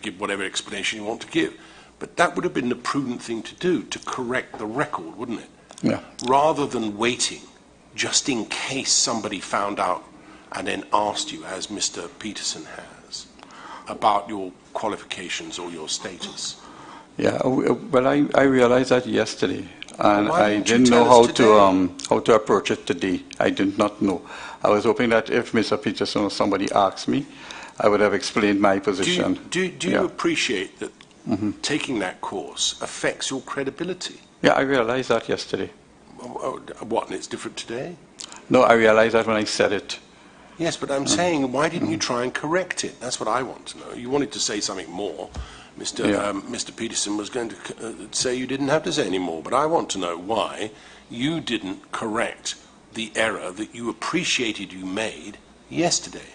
give whatever explanation you want to give. But that would have been the prudent thing to do, to correct the record, wouldn't it? Yeah. Rather than waiting, just in case somebody found out and then asked you, as Mr. Peterson has, about your qualifications or your status. Yeah, well, I realized that yesterday, and I didn't know how to approach it today. I did not know. I was hoping that if Mr. Peterson or somebody asked me, I would have explained my position. Do you appreciate that taking that course affects your credibility? Yeah, I realized that yesterday. What, and it's different today? No, I realized that when I said it. Yes, but I'm saying, why didn't you try and correct it? That's what I want to know. You wanted to say something more. Mr. Peterson was going to say you didn't have to say any more, but I want to know why you didn't correct the error that you appreciated you made yesterday.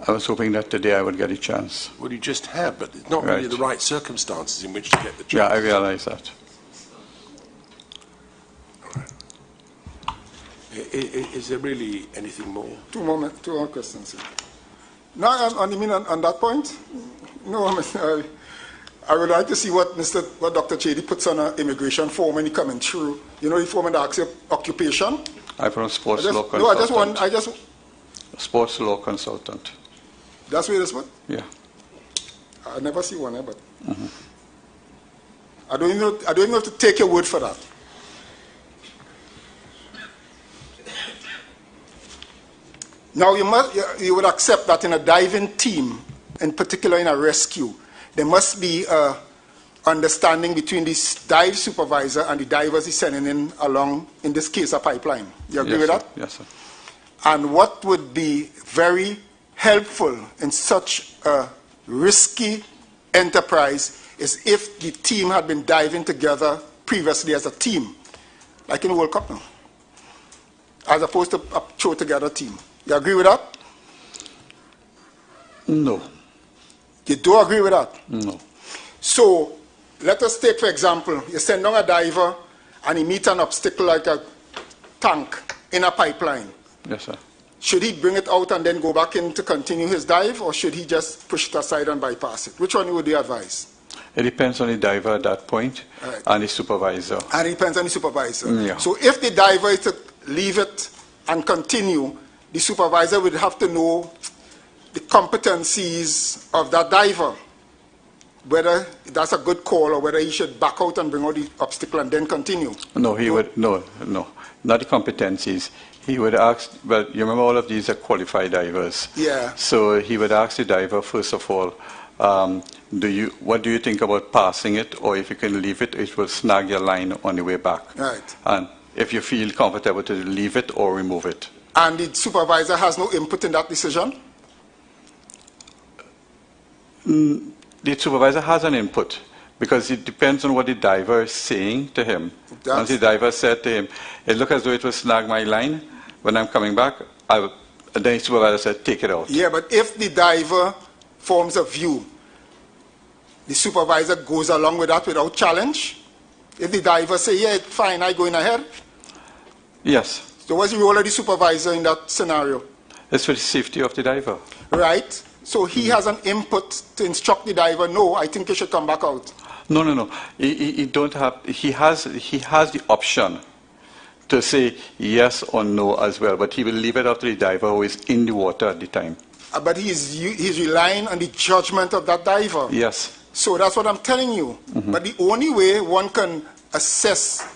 I was hoping that today I would get a chance. Well, you just have, but it's not really the right circumstances in which to get the chance. Yeah, I realize that. Is there really anything more? Two more questions. No, on that point? No, I would like to see what Dr. Chedi puts on an immigration form when he coming through. You know the form that asks your occupation? I'm from sports law consultant. Sports law consultant. That's where this one? Yeah. I never see one, but I don't even have to take your word for that. Now you would accept that in a diving team, in particular in a rescue, there must be a understanding between the dive supervisor and the divers he's sending in along, in this case, a pipeline. You agree with that? Yes, sir. And what would be very helpful in such a risky enterprise is if the team had been diving together previously as a team, like in the World Cup now, as opposed to a throw together team. You agree with that? No. You do agree with that? No. So let us take, for example, you send down a diver and he meets an obstacle like a tank in a pipeline. Yes, sir. Should he bring it out and then go back in to continue his dive, or should he just push it aside and bypass it? Which one would you advise? It depends on the diver at that point and the supervisor. And it depends on the supervisor. Yeah. So if the diver is to leave it and continue, the supervisor would have to know the competencies of that diver, whether that's a good call or whether he should back out and bring out the obstacle and then continue. No, he would, no, not the competencies. He would ask, well, you remember all of these are qualified divers. Yeah. So he would ask the diver, first of all, what do you think about passing it, or if you can leave it, it will snag your line on the way back. Right. And if you feel comfortable to leave it or remove it. And the supervisor has no input in that decision? The supervisor has an input, because it depends on what the diver is saying to him. Once the diver said to him, it looked as though it will snag my line, when I'm coming back, then the supervisor said, take it out. Yeah, but if the diver forms a view, the supervisor goes along with that without challenge? If the diver say, yeah, fine, I go in ahead? Yes. So what's the role of the supervisor in that scenario? It's for the safety of the diver. Right? So he has an input to instruct the diver, no, I think you should come back out. No. He has the option to say yes or no as well, but he will leave it up to the diver who is in the water at the time. But he's relying on the judgment of that diver. Yes. So that's what I'm telling you. But the only way one can assess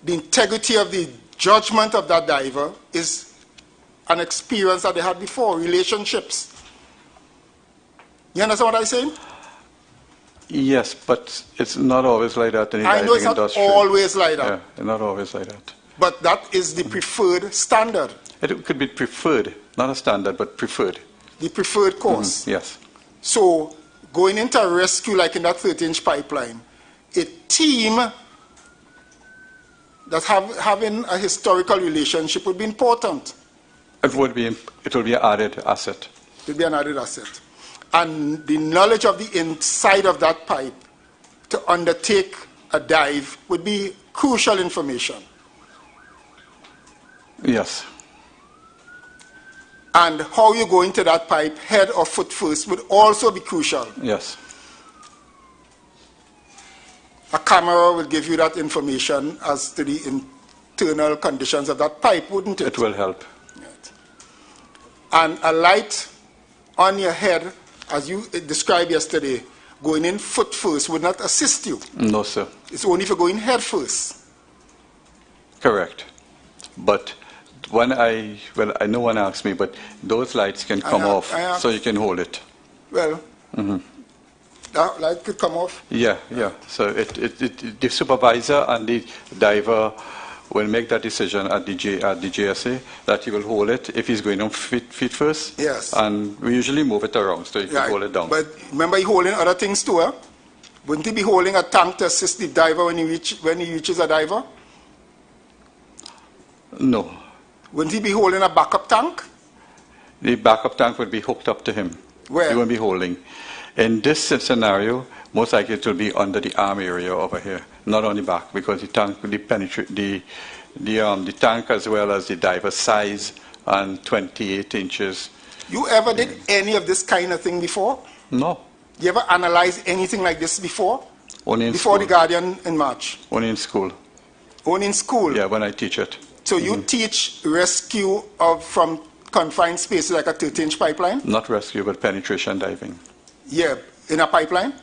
the integrity of the judgment of that diver is an experience that they had before, relationships. You understand what I'm saying? Yes, but it's not always like that in the diving I know it's not industry. always like that. Yeah, not always like that. But that is the preferred standard. It could be preferred, not a standard, but preferred. The preferred course. Yes. So going into a rescue like in that 30-inch pipeline, a team that having a historical relationship would be important. It will be an added asset. It would be an added asset. And the knowledge of the inside of that pipe to undertake a dive would be crucial information. Yes. And how you go into that pipe, head or foot first, would also be crucial. Yes. A camera will give you that information as to the internal conditions of that pipe, wouldn't it? It will help. Right. And a light on your head, as you described yesterday, going in foot first would not assist you. No, sir. It's only if you go in head first. Correct. But I know one asked me, but those lights can come off, so you can hold it. Well, that light could come off. Yeah. So the supervisor and the diver will make that decision at the JSA that he will hold it if he's going on feet first. Yes. And we usually move it around, so you can hold it down. But remember, he's holding other things too, huh? Wouldn't he be holding a tank to assist the diver when he reaches a diver? No. Wouldn't he be holding a backup tank? The backup tank would be hooked up to him. Where? He won't be holding. In this scenario, most likely it will be under the arm area over here, not on the back, because the tank will penetrate the tank as well as the diver's size and 28 inches. You ever did any of this kind of thing before? No. You ever analyzed anything like this before? Only in before school. the Guardian in March? Only in school. Only in school? Yeah, when I teach it. So you teach rescue from confined spaces like a 30-inch pipeline? Not rescue, but penetration diving. Yeah, in a pipeline?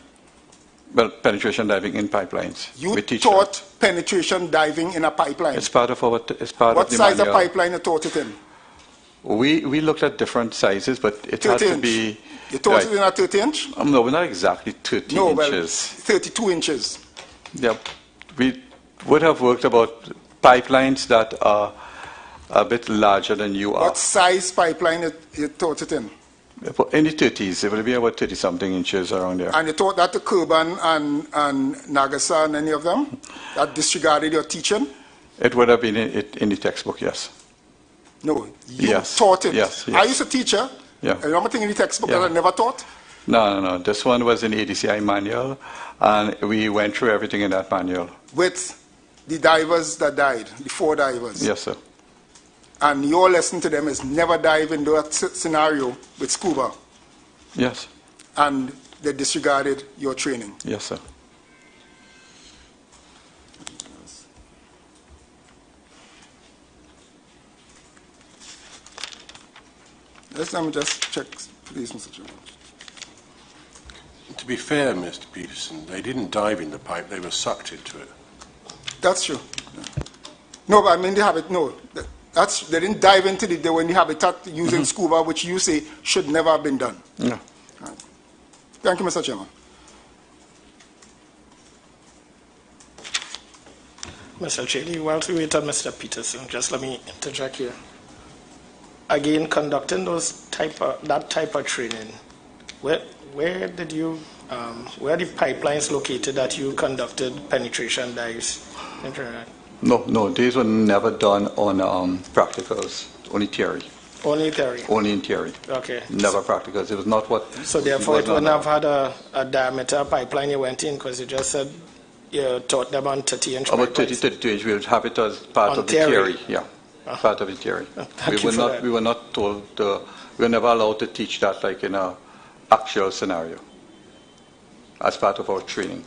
Well, penetration diving in pipelines. You taught penetration diving in a pipeline? It's part of our. It's part what of the size manual. of pipeline you taught it in? We looked at different sizes, but it had to be. You taught it in a 30-inch? No, not exactly 30 no, inches. Well, 32 inches. Yeah, we would have worked about pipelines that are a bit larger than you are. What size pipeline you taught it in? For any 30s, it will be about 30-something inches around there. And you taught that to Kurban and Nagasa and any of them that disregarded your teaching? It would have been in the textbook, yes. No, you Yes. taught it. Yes, yes. I used to teach it. Yeah. I remember thing in the textbook Yeah. that I never taught. No. This one was in the ADCI manual, and we went through everything in that manual. With the divers that died, the 4 divers. Yes, sir. And your lesson to them is never dive into that scenario with scuba. Yes. And they disregarded your training. Yes, sir. Let me just check, please, Mr. Chairman. To be fair, Mr. Peterson, they didn't dive in the pipe, they were sucked into it. That's true. No, but I mean the habitat. No, they didn't dive into they were in the habitat using scuba, which you say should never have been done. Yeah. Right. Thank you, Mr. Chairman. Mr. Chaley, while we wait on Mr. Peterson, just let me interject here. Again, conducting that type of training, where did you, where are the pipelines located that you conducted penetration dives? No, these were never done on practicals, only theory. Only theory? Only in theory. Okay. Never practicals. It was not what... So therefore it wouldn't have had a diameter pipeline you went in, because you just said you taught them on 30-inch About pipelines. 32 inch, we would have it as part On of the theory. theory. Yeah, part of the theory. Thank you for that. We were not told, we were never allowed to teach that like in an actual scenario as part of our training.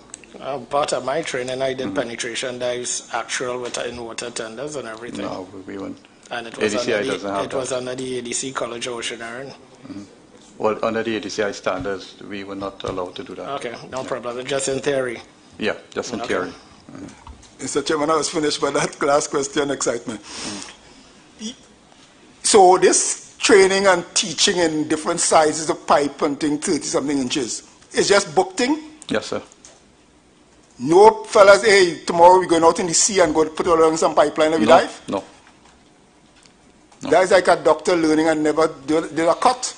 Part of my training, I did penetration dives, actual in water tenders and everything. No, we weren't. And it was, ADCI doesn't have that. under the ADC College of Oceanarian. Well, under the ADCI standards, we were not allowed to do that. Okay, no problem. Just in theory. Yeah, just in Okay. theory. Mr. Chairman, I was finished by that last question, excitement. So this training and teaching in different sizes of pipe and thing, 30-something inches, is just book thing? Yes, sir. No fellas, hey, tomorrow we're going out in the sea and go to put along some pipeline and we dive? No. That's like a doctor learning and never did a cut.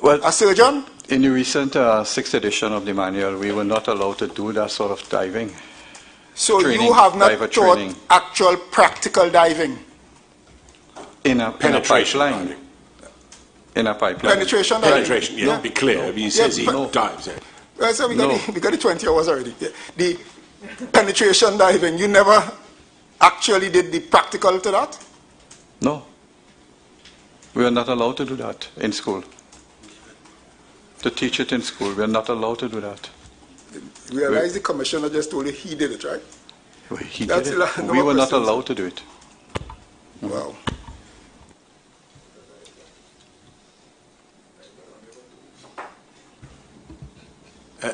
Well, A surgeon? in the recent 6th edition of the manual, we were not allowed to do that sort of diving. So Training, you have not diver taught training. actual practical diving? In a Penetration pipeline. diving. In a pipeline. Penetration diving? Penetration, yeah, be clear. I mean, he says he dives in. Well, so we got the 20 hours already. Yeah. The penetration diving, you never actually did the practical to that? No. We are not allowed to do that in school. To teach it in school, we are not allowed to do that. Realize the commissioner just told you he did it, right? He That's did it. no We were not questions. allowed to do it. Wow.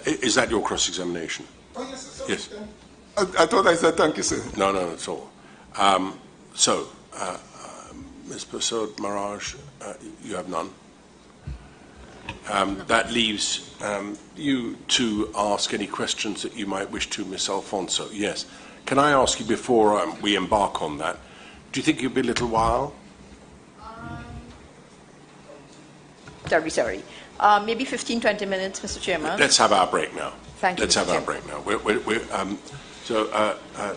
Is that your cross-examination? Oh, yes, sir. Yes. I thought I said thank you, sir. No, that's all. Ms. Persaud Maraj, you have none. That leaves you to ask any questions that you might wish to Ms. Alfonso. Yes. Can I ask you before we embark on that, do you think it'll be a little while? Sorry. Maybe 15, 20 minutes, Mr. Chairman. Let's have our break now. Thank you, Let's Mr. have our Chairman. break now.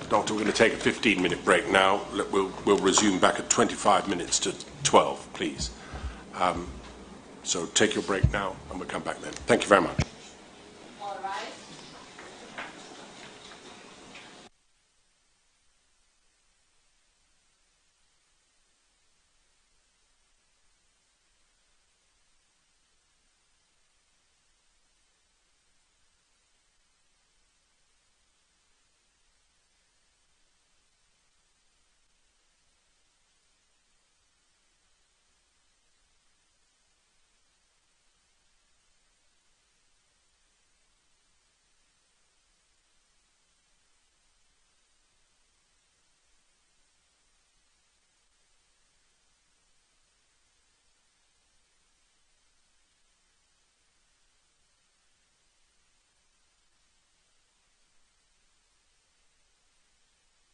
Doctor, we're going to take a 15-minute break now. We'll resume back at 25 minutes to 12, please. So take your break now, and we'll come back then. Thank you very much.